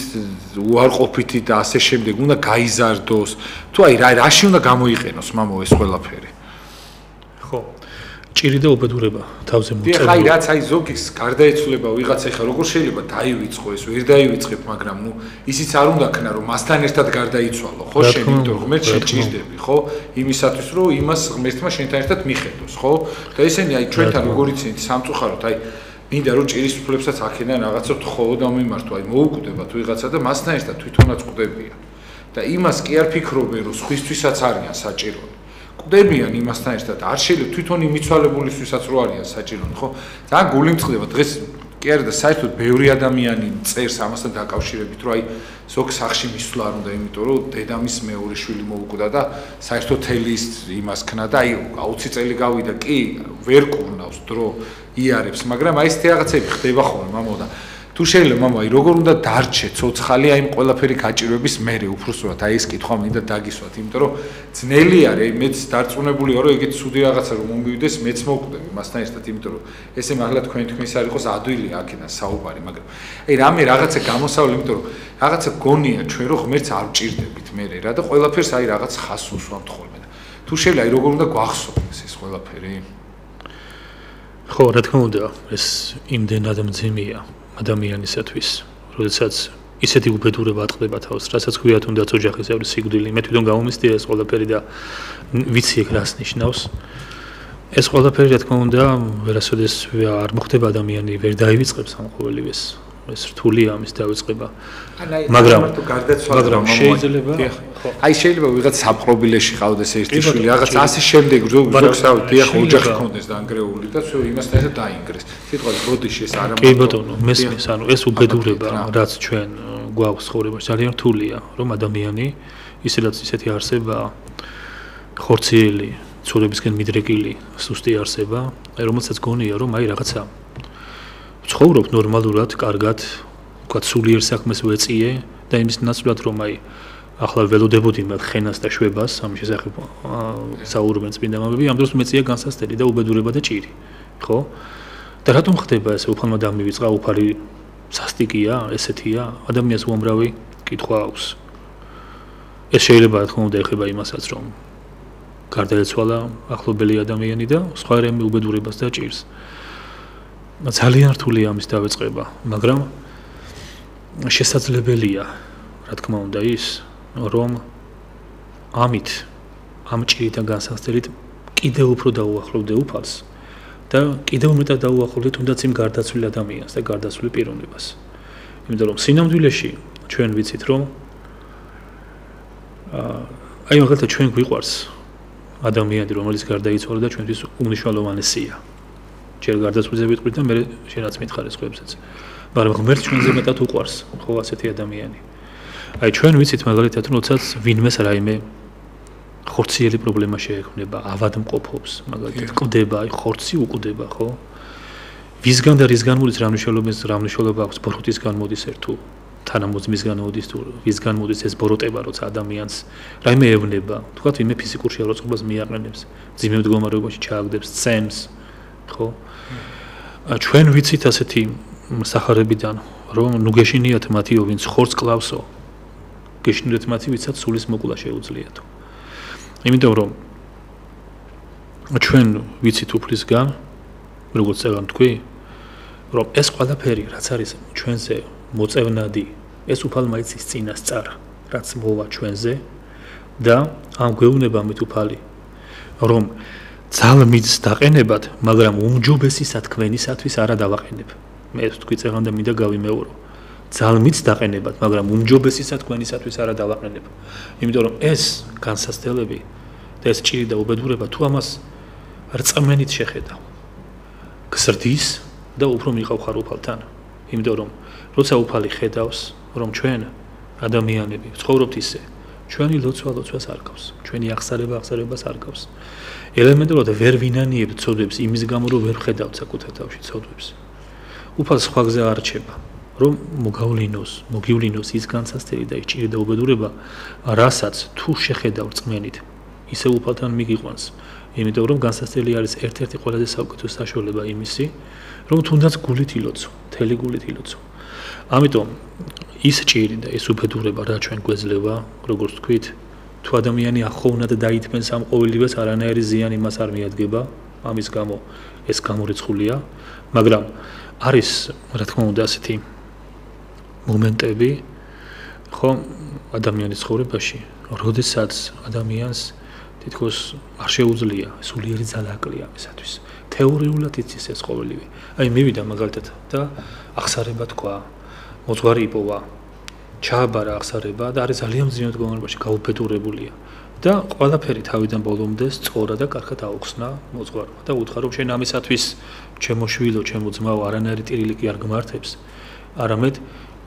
უარყოფითი და ასე შემდეგ უნდა გაიზარდოს, თუ აი რაში უნდა გამოიყენოს მამო ეს ყველაფერი? ხო. ჭირი და უბედურება თავზე მოწევი. აი რაც აი ზოგის გარდაიცვლება ვიღაცა ეხლა როგორ შეიძლება დაივიწყო ეს, ვერ დაივიწყებ, მაგრამ ნუ ისიც არ უნდა ქნა რომ მასთან ერთად გარდაიცვალო, ხო შენ, იმიტომ რომ ღმერთ შეჭირდები, ხო? იმისათვის რომ იმას ღმერთმა შენთან ერთად მიხედოს, ხო? და ისინი აი ჩვენთან როგორ იცით სამწუხაროდ აი მინდა რომ ჭირის უფლებსაც აქედან რაღაცა თხოვო და მიმართო, აი მოუკვდებათ ვიღაცა და მასთან ერთად თვითონაც კვდებიან. და იმას კი არ ფიქრობენ რომ სხვისთვისაც არიან საჭიროები. კვდებიან იმასთან ერთად არ შეიძლება თვითონ იმიცვალებულისთვისაც რო არიან საჭიროები, ხო? ძალიან გული მწყდება დღეს კი არა და საერთოდ ბევრი ადამიანი წერს ამასთან დაკავშირებით, რომ აი ზოგ სახში მისვლა არ უნდა, იმიტომ რომ დედამის მეორე შვილი მოუკვდა და საერთოდ თელის იმას ქნა და აი 20 წელი გავიდა, კი ვერ კურნავს დრო იარებს, მაგრამ აი ესეთი რაღაცები ხდება ხოლმე მამო და თუ შეიძლება მამო აი როგორ უნდა დარჩე ცოცხალი აი ყველაფერი გაჭირვების მერე უფროსურად აი ეს კითხვა მინდა დაგისვათ, იმიტომ რომ ძნელი არის აი მეც დარწმუნებული ვარ რომ ეგეთ ცუდი რაღაცა რომ მომივიდეს მეც მოვკვდები მასთან ერთად, იმიტომ რომ ესე მართლა თქვენთვის არ იყოს ადვილი აქედან საუბარი, მაგრამ აი რამე რაღაცა გამოსავალი, იმიტომ რომ რაღაცა გონია ჩვენ რომ ღმერთს არ ვჭირდებით მერე რა და ყველაფერს აი რაღაც ხას უსვამთ ხოლმე და თუ შეიძლება აი როგორ უნდა გვახსოვდეს ეს ყველაფერი? ხო, რა თქმა უნდა, ეს იმდენად მძიმეა ადამიანისათვის, როდესაც ისეთი უბედურება ატყდება თავს, რასაც ქვია თუნდაც ოჯახის ევრის სიკვდილი, მე თვითონ გამომისდია ეს ყველაფერი და ვიცი ეგ რას ნიშნავს. ეს ყველაფერი რა თქმა უნდა, ვერასოდეს არ მოხდება ადამიანი, ვერ დაივიწყებს ამ ყოველივეს. ეს რთულია ამის დავიწყება. მაგრამ გარდაცვალება შეიძლება, ხო. აი შეიძლება ვიღაც საპყრობილეში ყავდეს ერთი შვილი, რაღაც ასე შემდეგ ზოგსავთ, დიახ, ოჯახი ქონდეს დანგრეული და всё იმასთან ერთად დაინგრეს. სიტყვაზე ბოდიში ეს არ კი ბატონო, მესმის, ანუ ეს უბედურება, რაც ჩვენ გვაქვს ცხოვრებაში, ძალიან რთულია, რომ ადამიანი ისედაც ისეთი არსება ხორციელი, ცურებისკენ მიდრეკილი, სუსტი არსება, რომელსაც გონია, რომ აი რაღაცა ცხოვრობ ნორმალურად, კარგად, ვთქვათ, სულიერ საქმეს ვეწიე და იმის ნაცვლად რომ აი ახლა ველოდებოდი მათ ხენას და შვებას, ამ შესახებ საუბრობენ წმინდა მამები, ამ დროს მეწია განსასწრელი და უბედურება და ჭირი, ხო? და რატომ ხდება ეს უფალმა დამივიწყა, უფალი სასტიკია, ესეთია, ადამიანს უამრავი კითხვა აქვს. ეს შეიძლება რა თქმა უნდა ეხება იმასაც, რომ გარდაეცვალა ახლობელი ადამიანი და სხვა რამე უბედურებას და ჭირს. ძალიან რთულია ამის დავიწყება, მაგრამ შესაძლებელია, რა თქმა უნდა ის, რომ ამით ამ ჭირით და განსასწრებით კიდევ უფრო დაუახლოვდე უფალს და კიდევ მეტად დაუახლოვდე თუნდაც იმ გარდაცვლილ ადამიანს და გარდაცვლილ პიროვნებას. იმიტომ რომ სინამდვილეში ჩვენ ვიცით, რომ აი მაგალითად ჩვენ გვიყვარს ადამიანი, რომელიც გარდაიცვალა და ჩვენთვის უმნიშვნელოვანესია. ჯერ გარდაცვლილზე ვიტყვით და მე შენაც მითხარეს ხვებსაც. მაგრამ ღმერთს ჩვენზე მეტად უყვარს, ხო ასეთი ადამიანი. აი ჩვენ ვიცით მაგალითად, როდესაც ვინმეს რაიმე ხორციელი პრობლემა შეექმნება, ავადმყოფობს, მაგალითად, კვდება, აი ხორცი უკვდება, ხო? ვისგან და რისგან მოდის რამნიშნულობა აქვს ბოროტისგან მოდის თუ თანამოძმისგან მოდის თუ ვისგან მოდის ეს ბოროტება როცა ადამიანს რაიმე ევნება თქვათ ვინმე ფიზიკურ შეურაცხყოფას მიაყენებს ძიმე მდგომარეობაში ჩააგდებს წემს ხო ჩვენ ვიცით ასეთი სახარებიდან რომ ნუ გეშინიათ მათიო ვინც ხორცს კლავსო გეშინიათ მათი ვიცაც სულის მოკლა შეუძლიათო იმიტომ რომ ჩვენ ვიცით უფლისგან როგორც წეგან თქვი რომ ეს ყველაფერი რაც არის ჩვენზე მოწევნადი ეს უფალმა იცის წინასწარ რაც მოვა ჩვენზე და ამ გვეუბნება მით უფალი რომ ძალმიც დაყენებად მაგრამ უმჯობესისა თქვენისათვის არა დავაყენებ მე თქვი წეგან და მინდა გავიმეორო ძალმიც დაყენებად მაგრამ უმჯობესისა თქვენისათვის არა დავაყენებ იმიტომ რომ ეს განსაცდელები და ეს ჭირი და უბედურება თუ ამას რწმენით შეხედავ გზრდის და უფრო მიყავ ხარ უფალთან იმიტომ რომ როცა უფალი ხედავს რომ ჩვენ ადამიანები ცხოვრობთ ისე ჩვენი ლოცვა-ლოცვას არ გავს ჩვენი აღსარებას არ გავს ელემენტურად ვერ ვინანიებთ ცოდვებს იმის გამო რომ ვერ ხედავთ საკუთარ თავში ცოდვებს უფალს სხვა გზა არ რჩება რომ მოგივლინოს ის განსაცდელი და ის ჭირი და უბედურება რასაც თუ შეხედავ რწმენით ისე უფალთან მიგიყვანს იმიტომ რომ განსაცდელი არის ერთ-ერთი ყველაზე საუკეთესო საშუალება იმისი რომ თუნდაც გულით ილოცო მთელი გულით ილოცო ამიტომ ის ჭირი და ეს უბედურება რა ჩვენ გვეძლევა როგორც თქვით თუ ადამიანი ახოვნად დაითმენს ამ ყოველივეს არანაირი ზიანი მას არ მიადგება ამის გამო ეს გამორიცხულია მაგრამ არის რა თქმა უნდა ასეთი მომენტები ხო ადამიანის ცხოვრებაში როდესაც ადამიანს თითქოს არ შეუძლია სულიერი ძალა აკლია ამისათვის თეორიულად იცის ეს ყოველივე აი მივიდა მაგალითად და აღსარება თქვა მოძღვარი იპოვა ჩააბარა აღსარება და არის ძალიან მძიმე მდგომარეობაში გაუბედურებულია და ყველაფერი თავიდან ბოლომდე სწორად და კარგად აუხსნა მოძღვარმა და უთხრა რომ შენ ამისათვის ჩემო შვილო ჩემო ძმაო არანაირი ტირილი კი არ გმართებს არამედ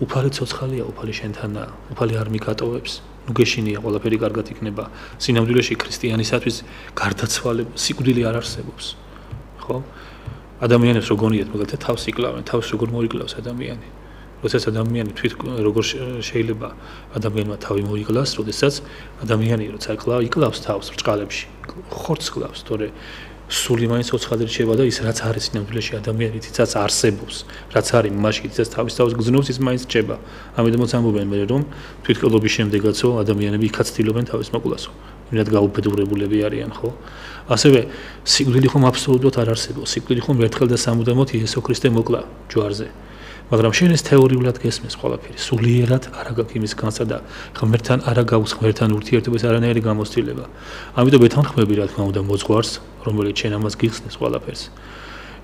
უფალი ცოცხალია უფალი შენთანაა უფალი არ მიგატოვებს ნუ გეშინია ყველაფერი კარგად იქნება სინამდვილეში ქრისტიანისათვის გარდაცვალება სიკვდილი არ არსებობს ხო ადამიანებს რო გონიათ მაგალითად თავს იკლავენ თავს როგორ მოიკლავს ადამიანი როდესაც ადამიანი როგორ შეიძლება ადამიანმა თავი მოიკლას როდესაც ადამიანი როცა იკლავს თავს ბრჭყალებში ხორცს კლავს თორე სული მაინც ოცხალი რჩება და ის რაც არის სინამდვილეში ადამიანითაც არსებობს რაც არის მაშინ ის თავის თავს გზნობს ის მაინც რჩება ამიტომაც ამბობენ მე რომ თვითკლობის შემდეგაცო ადამიანები იქაც ცდილობენ თავის მოკვლასო იმდენად გაუბედურებულები არიან ხო ასევე სიკვდილი ხომ აბსოლუტურად არ არსებობს სიკვდილი ხომ ერთხელ და სამუდამოდ იესო ქრისტე მოკლა ჯვარზე მაგრამ შენ ეს თეორიულად გესმის ყველაფერი სულიერად არ აქვს იმის განსა და ღმერთთან არ აქვს ღმერთთან ურთიერთობის არანაირი გამოცდილება ამიტომ ეთანხმები რა თქმა უნდა მოძღვარს რომელიც შენ ამას გიხსნის ყველაფერს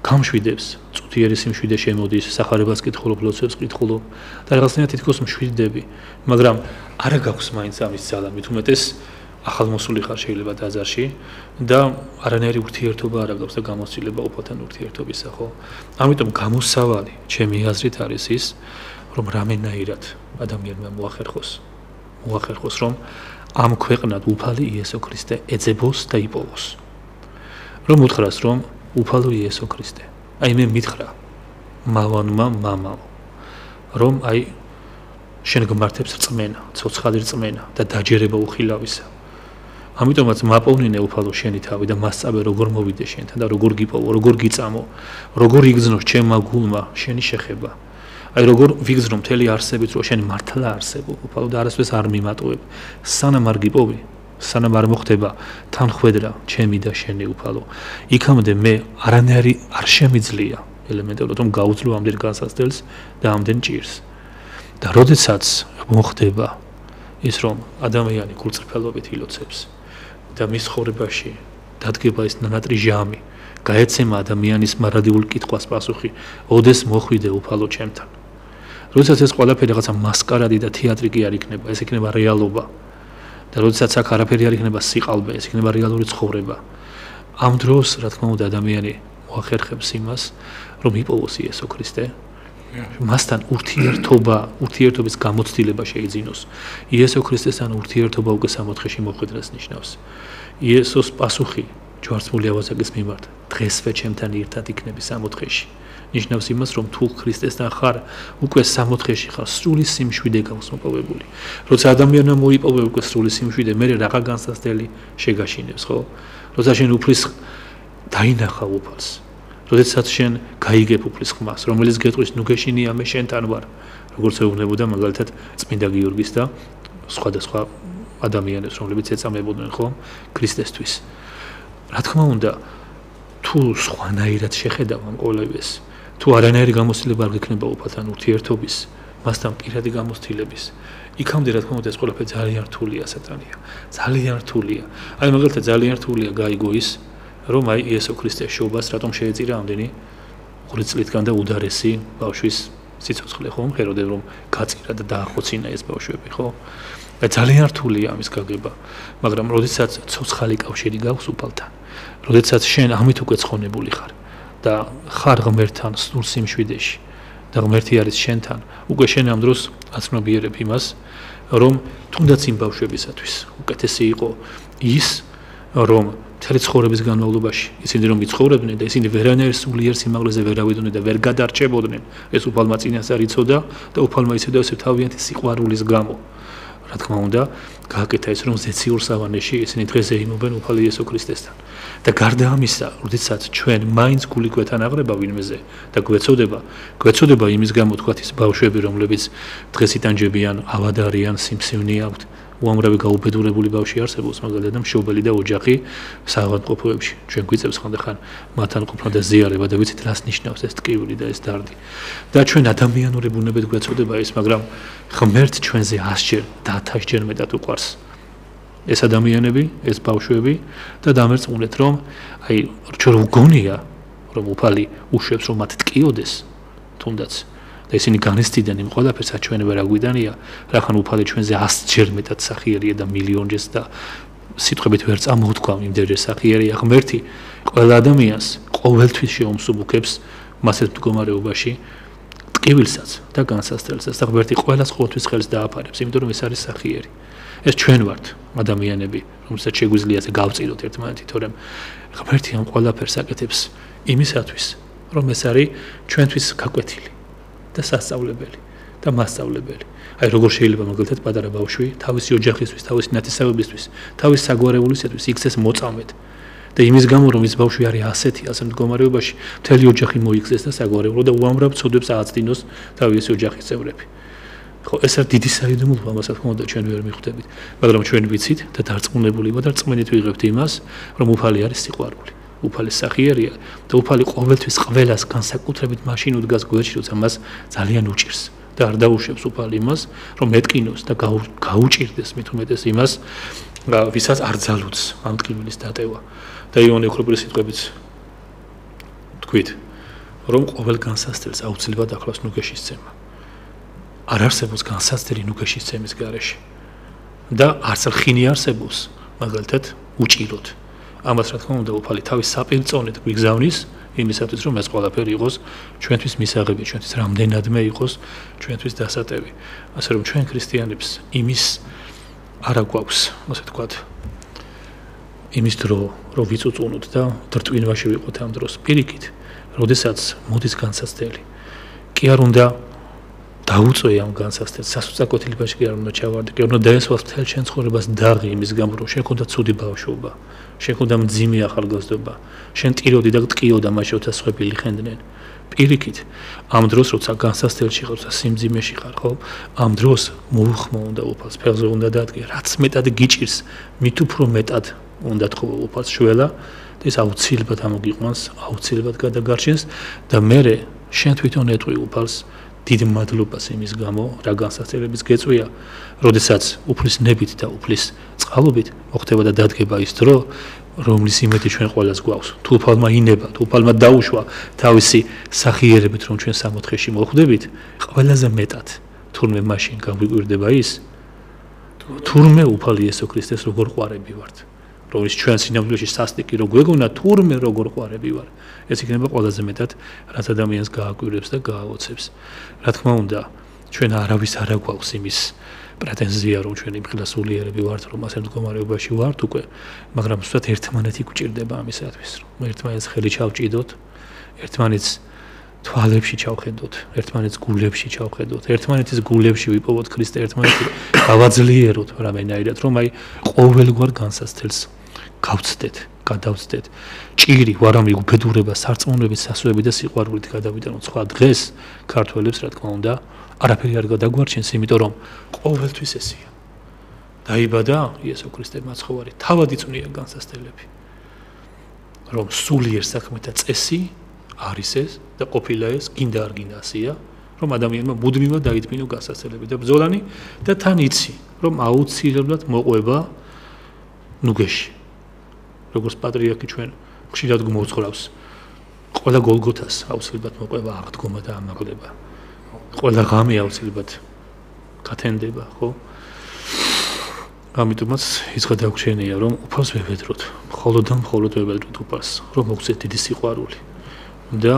გამშვიდებს წუთიერი სიმშვიდე შემოდის სახარებას კითხულობ ლოცვებს კითხულობ და რაღაცნაირად თითქოს მშვიდდები მაგრამ არ აქვს მაინც ამის ძალა მით უმეტეს ახალმოსული ხარ შეიძლება დაზარში და არანაირი ურთიერთობა არ აქვს და გამოცდილება უფალთან ურთიერთობისა ხო ამიტომ გამოსავალი ჩემი აზრით არის ის რომ რამენაირად ადამიანმა მოახერხოს რომ ამ ქვეყნად უფალი იესო ქრისტე ეძებოს და იპოვოს რომ უთხრას რომ უფალო იესო ქრისტე აი მე მითხრა მალონმა მამაო რომ აი შენ გმართებს რწმენა ცოცხალი რწმენა და დაჯერება უხილავისა ამიტომაც მაპოვნინე უფალო შენი თავი და მასწავლე როგორ მოვიდე შენთან და როგორ გიპოვო როგორ გიწამო როგორ იგზნო ჩემმა გულმა შენი შეხება აი როგორ ვიგზნო მთელი არსებით რომ შენ მართლა არსებობ უფალო და არასდროს არ მიმატოვებ სანამ არ გიპოვი სანამ არ მოხდება თანხვედრა ჩემი და შენი უფალო იქამდე მე არანაირი არ შემიძლია ელემენტარულად რომ გაუძლო ამდენ განსაცდელს და ამდენ ჭირს და როდესაც მოხდება ის რომ ადამიანი გულწრფელობით ილოცებს და მის ხოვრებაში დადგება ის ნანატრი ჟამი გაეცემა ადამიანის მარადიულ კითხვას პასუხი ოდეს მოხვიდე უფალო ჩემთან როდესაც ეს ყველაფერი რაღაცა მასკარადი და თეატრი კი არ იქნება ეს იქნება რეალობა და როდესაც აქ არაფერი არ იქნება სიყალბე ეს იქნება რეალური ცხოვრება ამ დროს რა თქმა უნდა ადამიანი მოახერხებს იმას რომ იპოვოს იესო ქრისტე მასთან ურთიერთობის გამოცდილება შეიძინოს იესო ქრისტესთან ურთიერთობა უკვე სამოთხეში მოხვედრას ნიშნავს იესოს პასუხი ჯვარცმული ავაზაკის მიმართ დღესვე ჩემთან ერთად იქნები სამოთხეში ნიშნავს იმას, რომ თუ ქრისტესთან ხარ, უკვე სამოთხეში ხარ, სრული სიმშვიდე გაქვს მოპოვებული. როცა ადამიანმა მოიპოვა უკვე სრული სიმშვიდე, მე რაღა განსასწრელი შეგაშინებს, ხო? როცა შენ უფლის დაინახა უფალს. როდესაც შენ გაიგებ უფლის ხმას, რომელიც გეტყვის ნუ გეშინია მე შენთან ვარ, როგორც ეუბნებოდა მაგალითად წმინდა გიორგის და სხვადასხვა ადამიანებს, რომლებიც ეწამებოდნენ ხო ქრისტესთვის. რა თქმა უნდა, თუ სხვანაირად შეხედავ ამ ყოველივეს, თუ არანაირი გამოცდილება არ გექნება უფალთან ურთიერთობის, მასთან პირადი გამოცდილების, იქამდე რა თქმა უნდა ეს ყველაფერი ძალიან რთულია სატანია. ძალიან რთულია. აი მაგალითად ძალიან რთულია გაიგო ის, რომ აი იესო ქრისტეს შობას რატომ შეეწირა ამდენი 2 წლითგან და უდარესი ბავშვის სიცოცხლე ხო? მღეროდა რომ გაწირა და დაახოცინა ეს ბავშვები, ხო? ძალიან რთულია ამის გაგება, მაგრამ როდესაც ცოცხალი კავშირი გაქვს უფალთან, როდესაც შენ ამით უკვე ცხონებული ხარ და ხარ ღმერთთან სრულ სიმშვიდეში და ღმერთი არის შენთან, უკვე შენ ამ დროს აცნობიერებ იმას, რომ თუნდაც იმ ბავშვებისათვის უკეთესი იყო ის, რომ მთელი ცხოვრების განმავლობაში ისინი რომ იცხოვრებდნენ და ისინი ვერანაირ სულიერ სიმაღლეზე ვერ ავიდნენ და ვერ გადარჩებოდნენ, ეს უფალმა წინასწარ იცოდა და უფალმა ისე და ისე თავიანთი სიყვარულის გამო რა თქმა უნდა, გააკეთა ის რომ ზეციურ სავანეში ისინი დღეს ეიმობენ უფალ იესო ქრისტესთან. და გარდა ამისა, როდესაც ჩვენ მაინც გული გვეთან აღრება ვინმეზე და გვეცოდება იმის გამო თქვათ ის ბავშვები, რომლებიც დღეს იტანჯებიან, ავადარიან, სიმსივნე აქვთ, უამრავი გაუბედურებული ბავშვი არსებობს, მაგალითად მშობელი და ოჯახი საავადმყოფოებში. ჩვენ გვიწევს ხანდახან მათთან ყოფნა და ზიარება და ვიცით რას ნიშნავს ეს ტკივილი და ეს დარდი. და ჩვენ ადამიანური ბუნებით გვეცოდება ის, მაგრამ ღმერთს ჩვენზე 100-ჯერ და 1000-ჯერ მეტად უყვარს. ეს ადამიანები, ეს ბავშვები და დამერწმუნეთ, რომ აი ჩვენ ვგონია, რომ უფალი უშვებს რომ მათ ტკიოდეს, თუნდაც და ისინი განიცდიდნენ იმ ყველაფერს, რაც ჩვენ ვერ აგვიდანია, რახან უფალი ჩვენზე 100-ჯერ მეტად სახიერია და მილიონჯერ და სიტყვებით ვერ წამოვთქვა იმდენჯერ სახიერია ღმერთი ყველა ადამიანს ყოველთვის შეუმსუბუქებს მასეთ მდგომარეობაში ტკივილსაც და განსასწრელსაც და ღმერთი ყველას ყოველთვის ხელს დააფარებს, იმიტომ რომ ეს არის სახიერი. ეს ჩვენ ვართ ადამიანები, რომელსაც შეგვიძლია ეს გავწიროთ ერთმანეთი, თორემ ღმერთი ამ ყველაფერს აკეთებს იმისათვის, რომ ეს არის ჩვენთვის გაკვეთილი და სასწავლებელი და მასწავლებელი. აი როგორ შეიძლება მაგალითად პატარა ბავშვი თავისი ოჯახისთვის, თავისი ნათესავებისთვის, თავის საგვარეულისათვის იქცეს მოწამედ და იმის გამო რომ ის ბავშვი არის ასეთი მდგომარეობაში, მთელი ოჯახი მოიქცეს და საგვარეულო და უამრავ ცოდვებს ააწდინოს თავისი ოჯახის წევრები. ხო, ეს არის დიდი საიდუმლოა, ამასაც თქმა უნდა ჩვენ ვერ მიხვდებით, მაგრამ ჩვენ ვიცით და დარწმუნებული ვართ და რწმენით ვიღებთ იმას, რომ უფალი არის სიყვარული. უფალი სახიერია და უფალი ყოველთვის ყველას განსაკუთრებით მაშინ უდგას გვერდში, როცა მას ძალიან უჭირს და არ დაუშვებს უფალი იმას, რომ მეტკინოს და გაუჭირდეს მით უმეტეს იმას, ვისაც არ ძალუძს ამ ტკივილის დატევა. და იოანე ოქროპირის სიტყვებით თქვით, რომ ყოველ განსასწრელს აუცილებლად ახლავს ნუგეშის ცემა. არ არსებობს განსასწრელი ნუგეშის ცემის გარეშე და არც რხინი არსებობს, მაგალითად, უჭიროთ. ამას რა თქმა უნდა უფალი თავის საპირწონედ გვიგზავნის იმისათვის რომ ეს ყველაფერი იყოს ჩვენთვის მისაღები, ჩვენთვის რამდენადმე იყოს ჩვენთვის დასატევი. ასე რომ ჩვენ ქრისტიანებს იმის არა გვაქვს, ასე ვთქვათ, იმის დრო რომ ვიწუწუნოთ და დრტვინვაში ვიყოთ ამ დროს. პირიქით, როდესაც მოდის განსასწრელი, კი არ უნდა დაუწვე ამ განსასწრელს, სასწაკვეთილებაში კი არ უნდა ჩავარდე, კი არ უნდა დაესვას მთელ შენ ცხოვრებას დაღი იმის გამო რომ შენ ქონდა ცუდი ბავშვობა. შენ ქონდა მძიმე ახალგაზრდობა, შენ ტიროდი და ტკიოდა მას როცა სხვები ლიხენდნენ. პირიქით, ამ დროს როცა განსასწრელში ხარ, როცა სიმძიმეში ხარ, ხო? ამ დროს მოუხმო უნდა უფალს, ფეხზე უნდა დადგე, რაც მეტად გიჭირს, მით უფრო მეტად უნდა თხოვ უფალს შველა და ეს აუცილებლად ამოგიყვანს, აუცილებლად გადაგარჩენს და მე შენ თვითონ ეტყვი უფალს დიდ მადლობას იმის გამო, რა განსასწრელების გეწვია, როდესაც უფლის ნებით და უფლის წყალობით მოხდება და დადგება ის დრო, რომლის იმედი ჩვენ ყველას გვაქვს. თუ უფალმა ინება, თუ უფალმა დაუშვა თავისი სახიერებით, რომ ჩვენ სამოთხეში მოხვდებით, ყველაზე მეტად თურმე მაშინ გამგვიკვირდება ის, თურმე უფალი იესო ქრისტეს როგორ ყვარები ვართ. რომლის ჩვენ სინამდვილეში სასტიკი რო გვეგონა, თურმე როგორ ყვარები ვარ. ეს იქნება ყველაზე მეტად რაც ადამიანს გააკვირებს და გააოცებს. რა თქმა უნდა, ჩვენ არავის არ აგვაქვს იმის პრეტენზია, რომ ჩვენ იმხელა სულიერები ვართ, რომ ასე მდგომარეობაში ვართ უკვე, მაგრამ ზუსტად ერთმანეთი გვჭირდება ამისათვის, რომ ერთმანეთს ხელი ჩავჭიდოთ, ერთმანეთს თვალებში ჩავხედოთ, ერთმანეთს გულებში ჩავხედოთ, ერთმანეთის გულებში ვიპოვოთ ქრისტე, ერთმანეთი გავაძლიეროთ რამენაირად, რომ აი ყოველგვარ განსაცდელს გავცდეთ, გადავცდეთ. ჭირი, ვარამი უბედურება, სარწმუნოებით, სასუებით და სიყვარულით გადავიდანოთ. სხვა დღეს ქართველებს, რა თქმა უნდა, არაფერი არ გადაგვარჩენს, იმიტომ რომ ყოველთვის ესეა. დაიბადა იესო ქრისტე მაცხოვარი, თავად იწვნია განსაცდელები. რომ სულიერ საქმეთა წესი არის ეს და ყოფილა ეს, გინდა არ გინდა ასია, რომ ადამიანმა მუდმივად დაითმინო განსაცდელები და ბრძოლანი და თან იცი, რომ აუცილებლად მოყვება ნუგეში. როგორც პატრიარქი ჩვენ ხშირად გმოძღვრავს, ყველა გოლგოთას აუცილებლად მოყვება აღდგომა და ამაღლება. ყველა ღამე აუცილებლად გათენდება, ხო? ამიტომაც ის გადაგვჩენია, რომ უფალს ვევედროთ, მხოლოდ და მხოლოდ ვევედროთ უფალს, რომ მოგცეთ დიდი სიყვარული და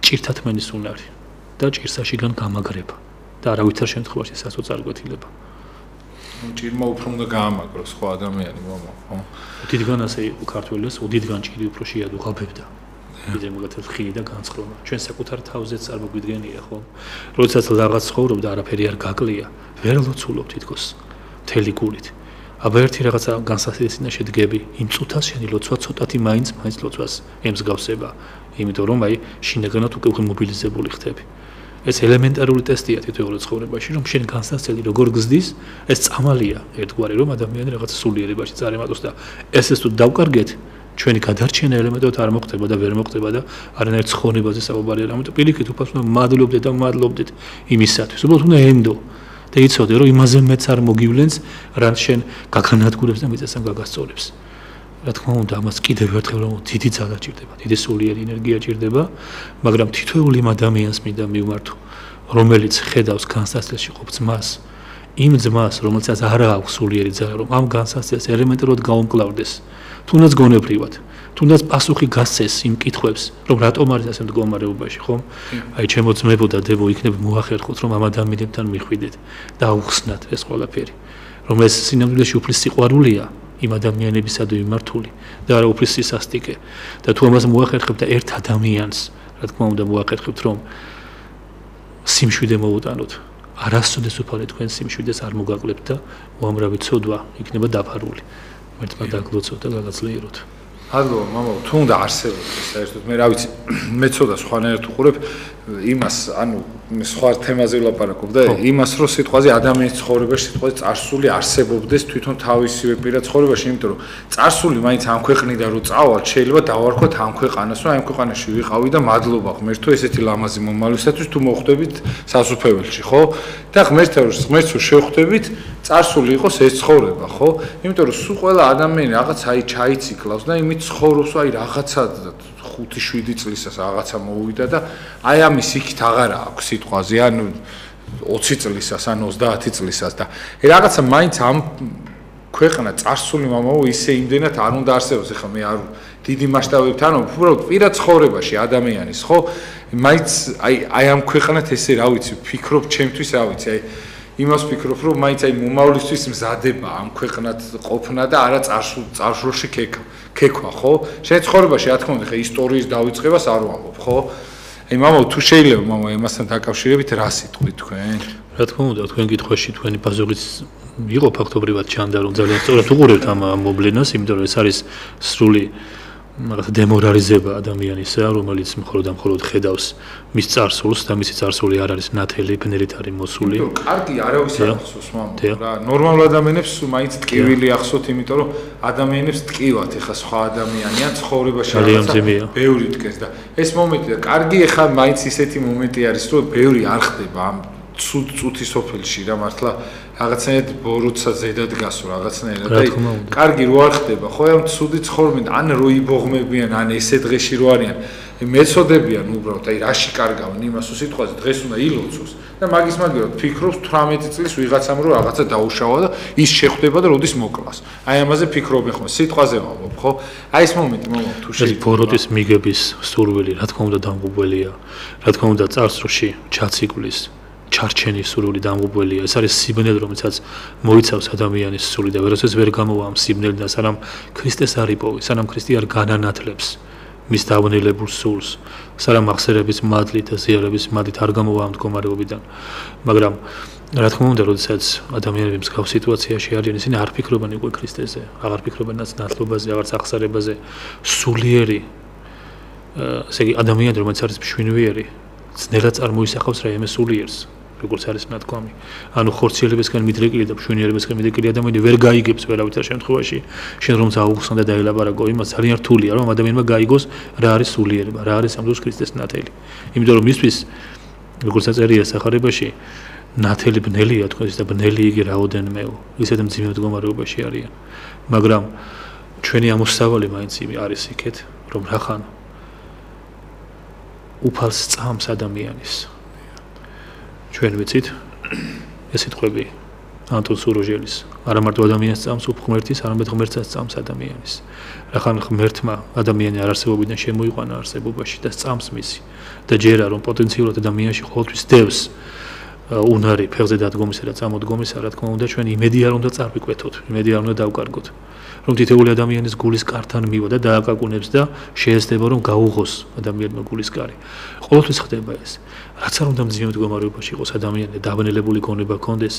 ჭირთათმენის უნარი და ჭირსაშიგან გამაგრება და არავითარ შემთხვევაში სასოწარკვეთილება. ჭირმა უფრო უნდა გაამაგროს ხო ადამიანი, მამა, ხო? დიდგან ასე იყო ქართველებს, უდიდგან ჭირი უფრო შეადუღაბებდა. კიდე მაგათაც ხილი და განცხრომა. ჩვენ საკუთარ თავზეც არ მოგვიდგენია, ხო? როდესაც რაღაც ცხოვრობდა, არაფერი არ გაკლია, ვერ ლოცულობ თითქოს მთელი გულით. აბა ერთი რაღაცა განსაცდელსინა შედგები, იმ წუთას შენი ლოცვა ცოტათი მაინც ლოცვას ემსგავსება, იმიტომ რომ აი შინაგანად უკვე მობილიზებული ხდები. ეს ელემენტარული ტესტია თითოეულ ცხოვრებაში, რომ შენ განსაცდელი როგორ გზდის, ეს წამალია ერთგვარი, რომ ადამიანი რაღაც სულიერებაში წარემატოს და ესეც თუ დავკარგეთ, ჩვენი გადარჩენა ელემენტად არ მოხდება და ვერ მოხდება და არანაირ ცხონებაზე საუბარი არ. ამიტომ პირიქით უფალს უნდა მადლობდეთ და მადლობდეთ იმისათვის. უბრალოდ უნდა ენდო და იცოდე, რომ იმაზე მეც არ მოგივლენს, რაც შენ გაგანადგურებს და მიწასთან გაგასწორებს. რა თქმა უნდა, ამას კიდევ ერთხელ რომ დიდი ძალა ჭირდება, დიდი სულიერი ენერგია ჭირდება, მაგრამ თითოეული იმ ადამიანს მინდა მივმართო, რომელიც ხედავს განსაცდელში ყოფ ძმას, იმ ძმას, რომელსაც არ აქვს სულიერი ძალა, რომ ამ განსაცდელს ელემენტარულად გაუმკლავდეს, თუნდაც გონებრივად, თუნდაც პასუხი გასცეს იმ კითხვებს, რომ რატომ არის ასე მდგომარეობაში, ხო? აი, ჩემო ძმებო და დებო, იქნებ მოახერხოთ, რომ ამ ადამიანებთან მიხვიდეთ და აუხსნათ ეს ყველაფერი, რომ ეს სინამდვილეში უფლის სიყვარულია. იმ ადამიანებისადმი მიმართული და არა უფლის სისასტიკე და თუ ამას მოახერხებთ და ერთ ადამიანს, რა თქმა უნდა, მოახერხებთ, რომ სიმშვიდე მოუტანოთ, არასოდეს უფალი თქვენ სიმშვიდეს არ მოგაკლებთ და უამრავი ცოდვა იქნება დაფარული. მერტმა დაგლოცოთ და გაგაძლიეროთ. ადგო, მამა, თუ უნდა არსებობდეს საერთოდ, მე რა ვიცი, მე ცოტა სხვანაირად უყურებ იმას, ანუ სხვა თემაზე ვლაპარაკობ და იმას, რომ სიტყვაზე ადამიანის ცხოვრებაში სიტყვაზე წარსული არსებობდეს თვითონ თავისივე პირად ცხოვრებაში, იმიტომ რომ წარსული მაინც ამ ქვეყნიდან რო წავალ, შეიძლება დავარქვათ ამ ქვეყანას, რომ ამ ქვეყანაში ვიყავი და მადლობა ღმერთო ესეთი ლამაზი მომავლისათვის თუ მოხვდებით სასუფეველში, ხო? და ღმერთს შევხვდებით, წარსული იყოს ეს ცხოვრება, ხო? იმიტომ რომ სულ ყველა ადამიანი რაღაც აი ჩაიციკლავს და იმით ცხოვრობს, აი რაღაცა 5-7 წლისას რაღაცა მოუვიდა და აი ამის იქით აღარა აქვს სიტყვაზე, ანუ 20 წლისას, ან 30 წლისას და რაღაცა მაინც ამ ქვეყნა წარსული მამაო ისე იმდენად არ უნდა არსებობს, ეხლა მე არ დიდი მასშტაბებთან, უბრალოდ პირად ცხოვრებაში ადამიანის, ხო? მაინც აი ამ ქვეყნად ესე რა ვიცი, ვფიქრობ ჩემთვის რა ვიცი, აი იმას ვფიქრობ, რომ მაინც აი მომავლისთვის მზადება ამ ქვეყნად ყოფნა და არა წარსულში ქექვა, ხო? შენ ცხოვრებაში რა თქმა უნდა, ხა ისტორიის დავიწყებას არ ვამბობ, ხო? აი მამა, თუ შეიძლება მამა იმასთან დაკავშირებით რა სიტყვით თქვენ? რა თქმა უნდა, თქვენ კითხვაში თქვენი პასუხიც იყო ფაქტობრივად ჩანდა, რომ ძალიან სწორად უყურებთ ამ მოვლენას, იმიტომ რომ ეს არის სრული რაღაც დემორალიზება ადამიანისა, რომელიც მხოლოდ ხედავს მის წარსულს და მისი წარსული არ არის ნათელი, ბნერით არის მოსული. კარგი, არავის არ ახსოვს მამა, რა, ნორმალურ ადამიანებს მაინც ტკივილი ახსოვთ, იმიტომ რომ ადამიანებს ტკივათ, ეხა სხვა ადამიანიან ცხოვრებაში რაღაცა ბევრი ტკეს და ეს მომენტი და კარგი, ეხა მაინც ისეთი მომენტი არის, რომ ბევრი არ ხდება ამ წუთის ოფელში რა მართლა რაღაცნაირად ბოროტსა ზედად გასო რაღაცნაირად და კარგი რო არ ხდება ხო ამ ცუდი ცხოვრობენ ან რო იბოღმებიან ან ესე დღეში რო არიან მეწოდებიან უბრალოდ აი რაში კარგავენ იმას უ სიტყვაზე დღეს უნდა ილოცოს და მაგის მაგერად ფიქრობს 18 წლის ვიღაცამ რო რაღაცა დაუშავა და ის შეხვდება და როდის მოკლას აი ამაზე ფიქრობენ ხო სიტყვაზე ვამბობ ხო აი ეს მომენტი მომავ თუ შეიძლება ეს ბოროტის მიგების სურვილი რა თქმა უნდა დამღუპველია რა თქმა უნდა წარსულში ჩაციკლის ჩარჩენის სურვილი დამღუპველია ეს არის სიბნელე რომელსაც მოიცავს ადამიანის სული და ვერასოდეს ვერ გამოვა ამ სიბნელიდან სანამ ქრისტეს არ იპოვი სანამ ქრისტე არ განანათლებს მის დავნილებულ სულს, სანამ აღსერების მადლით და ზიარების მადლით არ გამოვა ამ მდგომარეობიდან. მაგრამ რა თქმა უნდა, როდესაც ადამიანები მსგავს სიტუაციაში არიან, ისინი არ ფიქრობენ უკვე ქრისტეზე, აღარ ფიქრობენ ნათლობაზე, აღარც აღსარებაზე, სულიერი ესე იგი ადამიანი, რომელიც არის მშვენიერი, ძნელად წარმოისახავს რაიმე სულიერს, როგორც არის ნათქვამი. ანუ ხორციელებისგან მიდრეკილი და მშვენიერებისგან მიდრეკილი ადამიანი ვერ გაიგებს ვერავითარ შემთხვევაში, შენ რომ წაუხსნა და დაელაპარაკო, იმას ძალიან რთულია, რომ ადამიანმა გაიგოს რა არის სულიერება, რა არის ამ დროს ქრისტეს ნათელი. იმიტომ რომ მისთვის, როგორც აწერია სახარებაში, ნათელი ბნელია თქვენს და ბნელი იგი რაოდენმეო, ისეთ მძიმე მდგომარეობაში არიან. მაგრამ ჩვენი ამოსავალი მაინც არის იქეთ, რომ რახან უფალს წამს ადამიანის. ჩვენ ვიცით ეს სიტყვები ანტონ სუროჟელის, არა მარტო ადამიანს წამს ღმერთის, არამედ ღმერთსაც წამს ადამიანის. რახან ღმერთმა ადამიანი არარსებობიდან შემოიყვანა არსებობაში და წამს მისი და ჯერა რომ პოტენციურად ადამიანში ყოველთვის დევს უნარი ფეხზე დადგომისა და წამოდგომისა, რა თქმა უნდა, ჩვენ იმედი არ უნდა წარვიკვეთოთ, იმედი არ უნდა დავკარგოთ. რომ თითოეული ადამიანის გულის კართან მივა და დააკაკუნებს და შეეცდება რომ გაუღოს ადამიანმა გულის კარი. ყოველთვის ხდება ეს. რაც არ უნდა მძიმე მდგომარეობაში იყოს ადამიანი, დავნელებული გონება ჰქონდეს,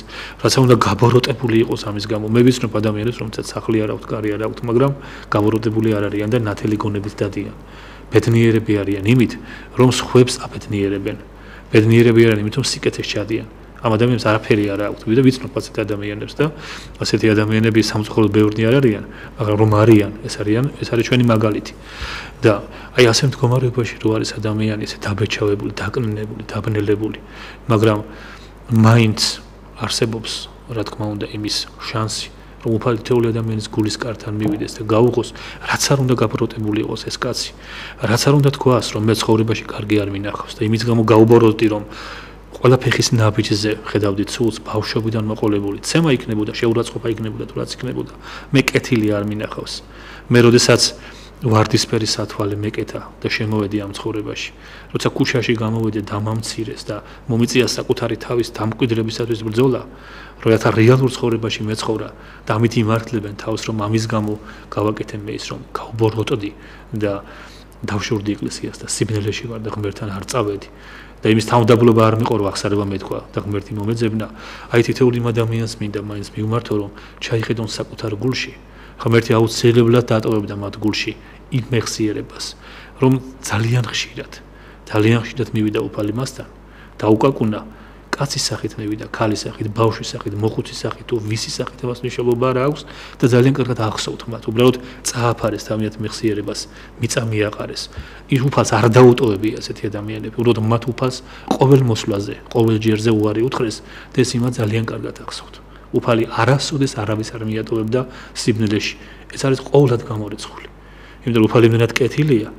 რაც არ უნდა გაბოროტებული იყოს ამის გამო. მე ვიცნობ ადამიანებს, რომელთაც სახლი არ აქვთ, კარი არ აქვთ, მაგრამ გაბოროტებული არ არიან და ნათელი გონებით დადიან. ბედნიერები არიან იმით, რომ სხვებს აბედნიერებენ. ბედნიერები არიან იმით, რომ სიკეთეს ჩადიან. ამ ადამიანებს არაფერი არ აქვთ. ვიდრე ვიცნობ ასეთ ადამიანებს და ასეთი ადამიანები სამწუხაროდ ბევრი არ არიან, მაგრამ რომ არიან, ეს არის ჩვენი მაგალითი. და აი ასე მდგომარეობაში რო არის ადამიანი ესე დაბეჭავებული, დაკნინებული, დაბნელებული, მაგრამ მაინც არსებობს, რა თქმა უნდა, იმის შანსი, რომ უფალი თითოეული ადამიანის გულის კართან მივიდეს და გაუღოს, რაც არ უნდა გაბოროტებული იყოს ეს კაცი, რაც არ უნდა თქვას, რომ მე ცხოვრებაში კარგი არ მინახავს და იმის გამო გაუბოროტდი, რომ ყველა ფეხის ნაბიჯზე ხედავდით სულს ბავშვობიდან მოყოლებული, ცემა იქნებოდა, შეურაცხყოფა იქნებოდა, თუ რაც იქნებოდა, მე კეთილი არ მინახავს. მე როდესაც ვარდისფერი სათვალე მეკეთა და შემოვედი ამ ცხოვრებაში, როცა ქუჩაში გამოვედი და მომამცირეს და მომიწია საკუთარი თავის დამკვიდრებისათვის ბრძოლა, როცა რეალურ ცხოვრებაში მეცხოვრა და ამით იმართლებენ თავს, რომ ამის გამო გავაკეთე მე ის, რომ გავბოროტდი და დავშორდი ეკლესიას და სიბნელეში ვარ და ღმერთთან არ წავედი. და იმის თავდაბლობა არ მიყორო აღსარება მეთქვა და ღმერთი მომეძებნა, აი თითოეული ადამიანს მინდა მაინც მივმართო, რომ ჩაიხედონ საკუთარ გულში, ღმერთი აუცილებლად დატოვებდა მათ გულში იმ მეხსიერებას, რომ ძალიან ხშირად მივიდა უფალი მასთან, დაუკაკუნა, კაცის სახით მივიდა, ქალის სახით, ბავშვის სახით, მოხუცის სახით, თუ ვისი სახით ამას მნიშვნელობა არ აქვს და ძალიან კარგად ახსოვთ მათ, უბრალოდ წააფარეს თავიანთ მეხსიერებას, მიწა მიაყარეს. ის უფალს არ დაუტოვებია ასეთი ადამიანები, უბრალოდ მათ უფალს ყოველ მოსვლაზე, ყოველ ჯერზე უარი უთხრეს და ეს იმათ ძალიან კარგად ახსოვთ. უფალი არასოდეს არავის არ მიატოვებდა სიბნელეში. ეს არის ყოველად გამორიცხული. იმიტომ რომ უფალი მენად კეთილია.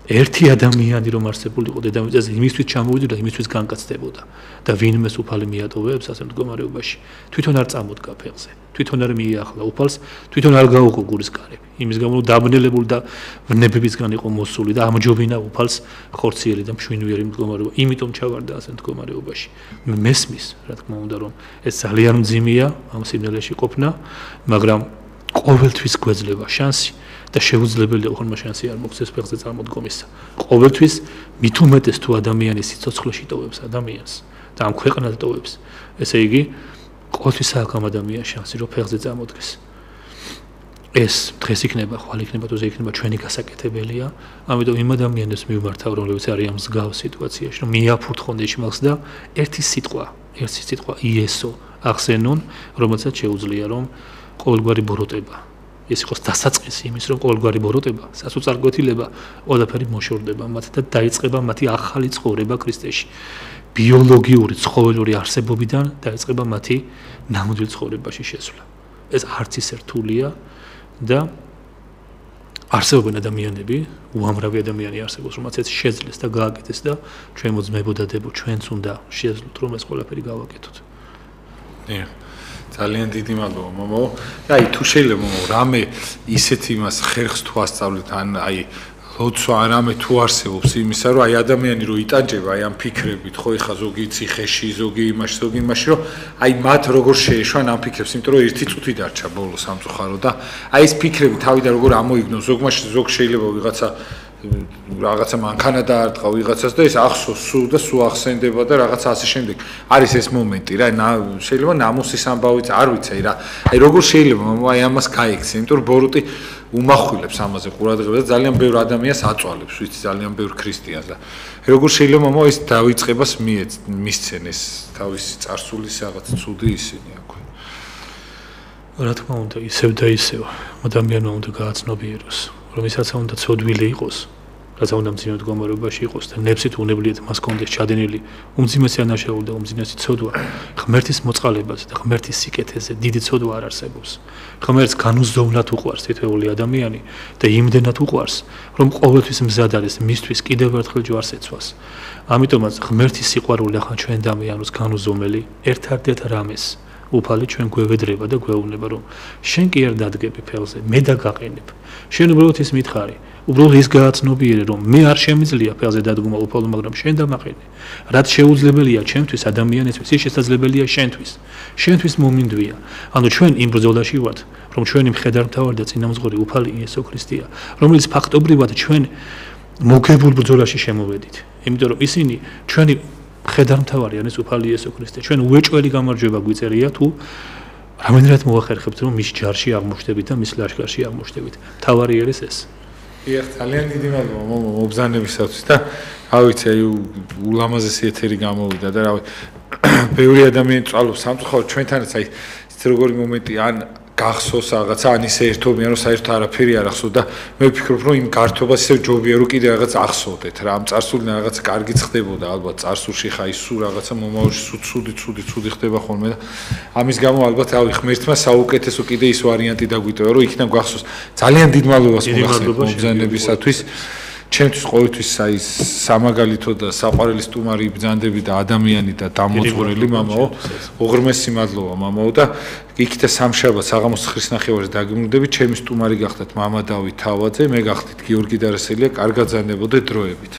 ერთი ადამიანი რომ არსებულიყო დედამიწაზე, იმისთვის ჩამოვიდა და იმისთვის განკაცდებოდა და ვინმეს უფალი მიატოვებს ასე მდგომარეობაში, თვითონ არ წამოდგა ფეხზე, თვითონ არ მიიახლა უფალს, თვითონ არ გაუღო გულის კარები. იმის გამო რომ დაბნელებული და ვნებებისგან იყო მოსული და ამჯობინა უფალს ხორციელი და მშვენიერი მდგომარეობა. იმიტომ ჩავარდა ასე მდგომარეობაში. მესმის, რა თქმა უნდა, რომ ეს ძალიან მძიმეა ამ სიბნელეში ყოფნა, მაგრამ ყოველთვის გვეძლება შანსი და შეუძლებელია უხერხემლო შანსი არ მოგცეს ფეხზე წარმოდგომისა. ყოველთვის მით უმეტეს თუ ადამიანი სიცოცხლეში ტოვებს ადამიანს და ამ ქვეყნად ტოვებს, ესე იგი ყოველთვის აქვს ამ ადამიანს შანსი რომ ფეხზე წამოდგეს. ეს დღეს იქნება, ხვალ იქნება, თუ ზე იქნება ჩვენი გასაკეთებელია, ამიტომ იმ ადამიანებს მივმართავ, რომლებიც არიან მსგავს სიტუაციაში, რომ მიაფურთხონ იშმალს და ერთი სიტყვა იესო ახსენონ, რომელსაც შეუძლია რომ ყოველგვარი ბოროტება ეს იყოს დასაწყისი იმის, რომ ყოველგვარი ბოროტება, სასოწარკვეთილება, ყველაფერი მოშორდება მათ და დაიწყება მათი ახალი ცხოვრება ქრისტეში. ბიოლოგიური ცხოველური არსებობიდან დაიწყება მათი ნამდვილ ცხოვრებაში შესვლა. ეს არც ისე რთულია და არსებობენ ადამიანები, უამრავი ადამიანი არსებობს, რომელსაც ეს შეძლეს და გააკეთეს და ჩვენ მოძმებოდა დებო, ჩვენც უნდა შეძლოთ, რომ ეს ყველაფერი გავაკეთოთ. ძალიან დიდი მადლობა მომო. აი თუ შეიძლება მომო რამე ისეთ იმას ხერხს თუ ასწავლეთ ან აი ლოცვა ან რამე თუ არსებობს იმისა რომ აი ადამიანი რო იტანჯება აი ამ ფიქრებით ხო ეხა ზოგი ციხეში ზოგი იმაში რომ აი მათ როგორ შეეშვან ამ ფიქრებს იმიტომ რომ ერთი წუთი დარჩა ბოლო სამწუხარო და აი ეს ფიქრები თავიდან როგორ ამოიგნოს ზოგ შეიძლება ვიღაცა რაღაცა მანქანა დაარტყა ვიღაცას და ეს ახსოვს სულ და სულ ახსენდება და რაღაცა ასე შემდეგ. არის ეს მომენტი რა, შეიძლება ნამუსის ამბავიც არ ვიცი რა. აი როგორ შეიძლება აი ამას გაიქცე, იმიტომ რომ ბორუტი უმახვილებს ამაზე ყურადღებას და ძალიან ბევრ ადამიანს აწვალებს, ვიცი ძალიან ბევრ ქრისტიანს და როგორ შეიძლება მამა ეს დავიწყებას მისცენ ეს თავისი წარსულის რაღაც ცუდი ისინი აქვე. რა თქმა უნდა, ისევ და ისევ ადამიანმა უნდა გააცნობიეროს, რომ ისაც უნდა ცოდვილი იყოს, რაც უნდა მძიმე მდგომარეობაში იყოს და ნებსით უნებლიეთ მას კონდეს ჩადენილი უმძიმესი ანაშაული და უმძიმესი ცოდვა, ღმერთის მოწყალებაზე და ღმერთის სიკეთეზე დიდი ცოდვა არ არსებობს. ღმერთს განუზომლად უყვარს თითოეული ადამიანი და იმდენად უყვარს, რომ ყოველთვის მზად არის მისთვის კიდევ ერთხელ ჯვარს ეცვას. ამიტომაც ღმერთის სიყვარული ახლა ჩვენ ადამიანს განუზომელი ერთ-ერთ რამეს უფალი ჩვენ გვევედრება და გვეუბნება რომ შენ კი არ დადგები ფელზე, მე დაგაყენებ. შენ უბრალოდ ის მითხარი, უბრალოდ ის გააცნობიერე რომ მე არ შემიძლია ფელზე დადგომა უფალო, მაგრამ შენ დამაყენე. რაც შეუძლებელია ჩემთვის ადამიანისთვის, ის შესაძლებელია შენთვის. შენთვის მომინდვია. ანუ ჩვენ იმ ბრძოლაში ვართ, რომ ჩვენი მხედართმთავარი და წინამძღოლი უფალი იესო ქრისტეა, რომელიც ფაქტობრივად ჩვენ მოგებულ ბრძოლაში შემოვედით. იმიტომ რომ ისინი ჩვენი მხედართმთავარი არის უფალი იესო ქრისტე. ჩვენ უეჭველი გამარჯვება გვიწერია თუ რამდენად მოახერხებთ რომ მის ჯარში აღმოჩნდებით და მის ლაშქარში აღმოჩნდებით. თავარი არის ეს. დიახ, ძალიან დიდი მადლობა მობრძანებისათვის და რა ვიცი, აი ულამაზესი ეთერი გამოვიდა და რა ვიცი, ბევრი ადამიანი წვალობს სამწუხაროდ ჩვენთანაც აი ეს როგორი მომენტი ან გახსოვს რაღაცა, ან ისე ერთობიან რომ საერთოდ არაფერი არ ახსოვს და მე ვფიქრობ რომ იმ გართობას ისევ ჯობია რომ კიდე რაღაც ახსოვდეთ რა, ამ წარსული რაღაც კარგიც ხდებოდა ალბათ წარსულში ხა ის სულ რაღაცა მომავალში ცუდი ხდება ხოლმე და ამის გამო ალბათ რავი ღმერთმა საუკეთესო კიდე ის ვარიანტი დაგვიტოვა რომ იქნებ გახსოვს. ძალიან დიდ მადლობას მოგახსენებთ მობრძანებისათვის. ჩემთვის ყოველთვის აი სამაგალითო და საყვარელი სტუმარი იბრძანდები და ადამიანი და დამოწვრილი მამაო, უღრმესი მადლობა მამაო და იქით სამშაბათს საღამოს 9:00-ს დაგიმრუდებით, ჩემი სტუმარი გახდათ მამა დავით თავაძე, მე გახდით გიორგი დარასელია, კარგად ბრძანდებოდეთ დროებით.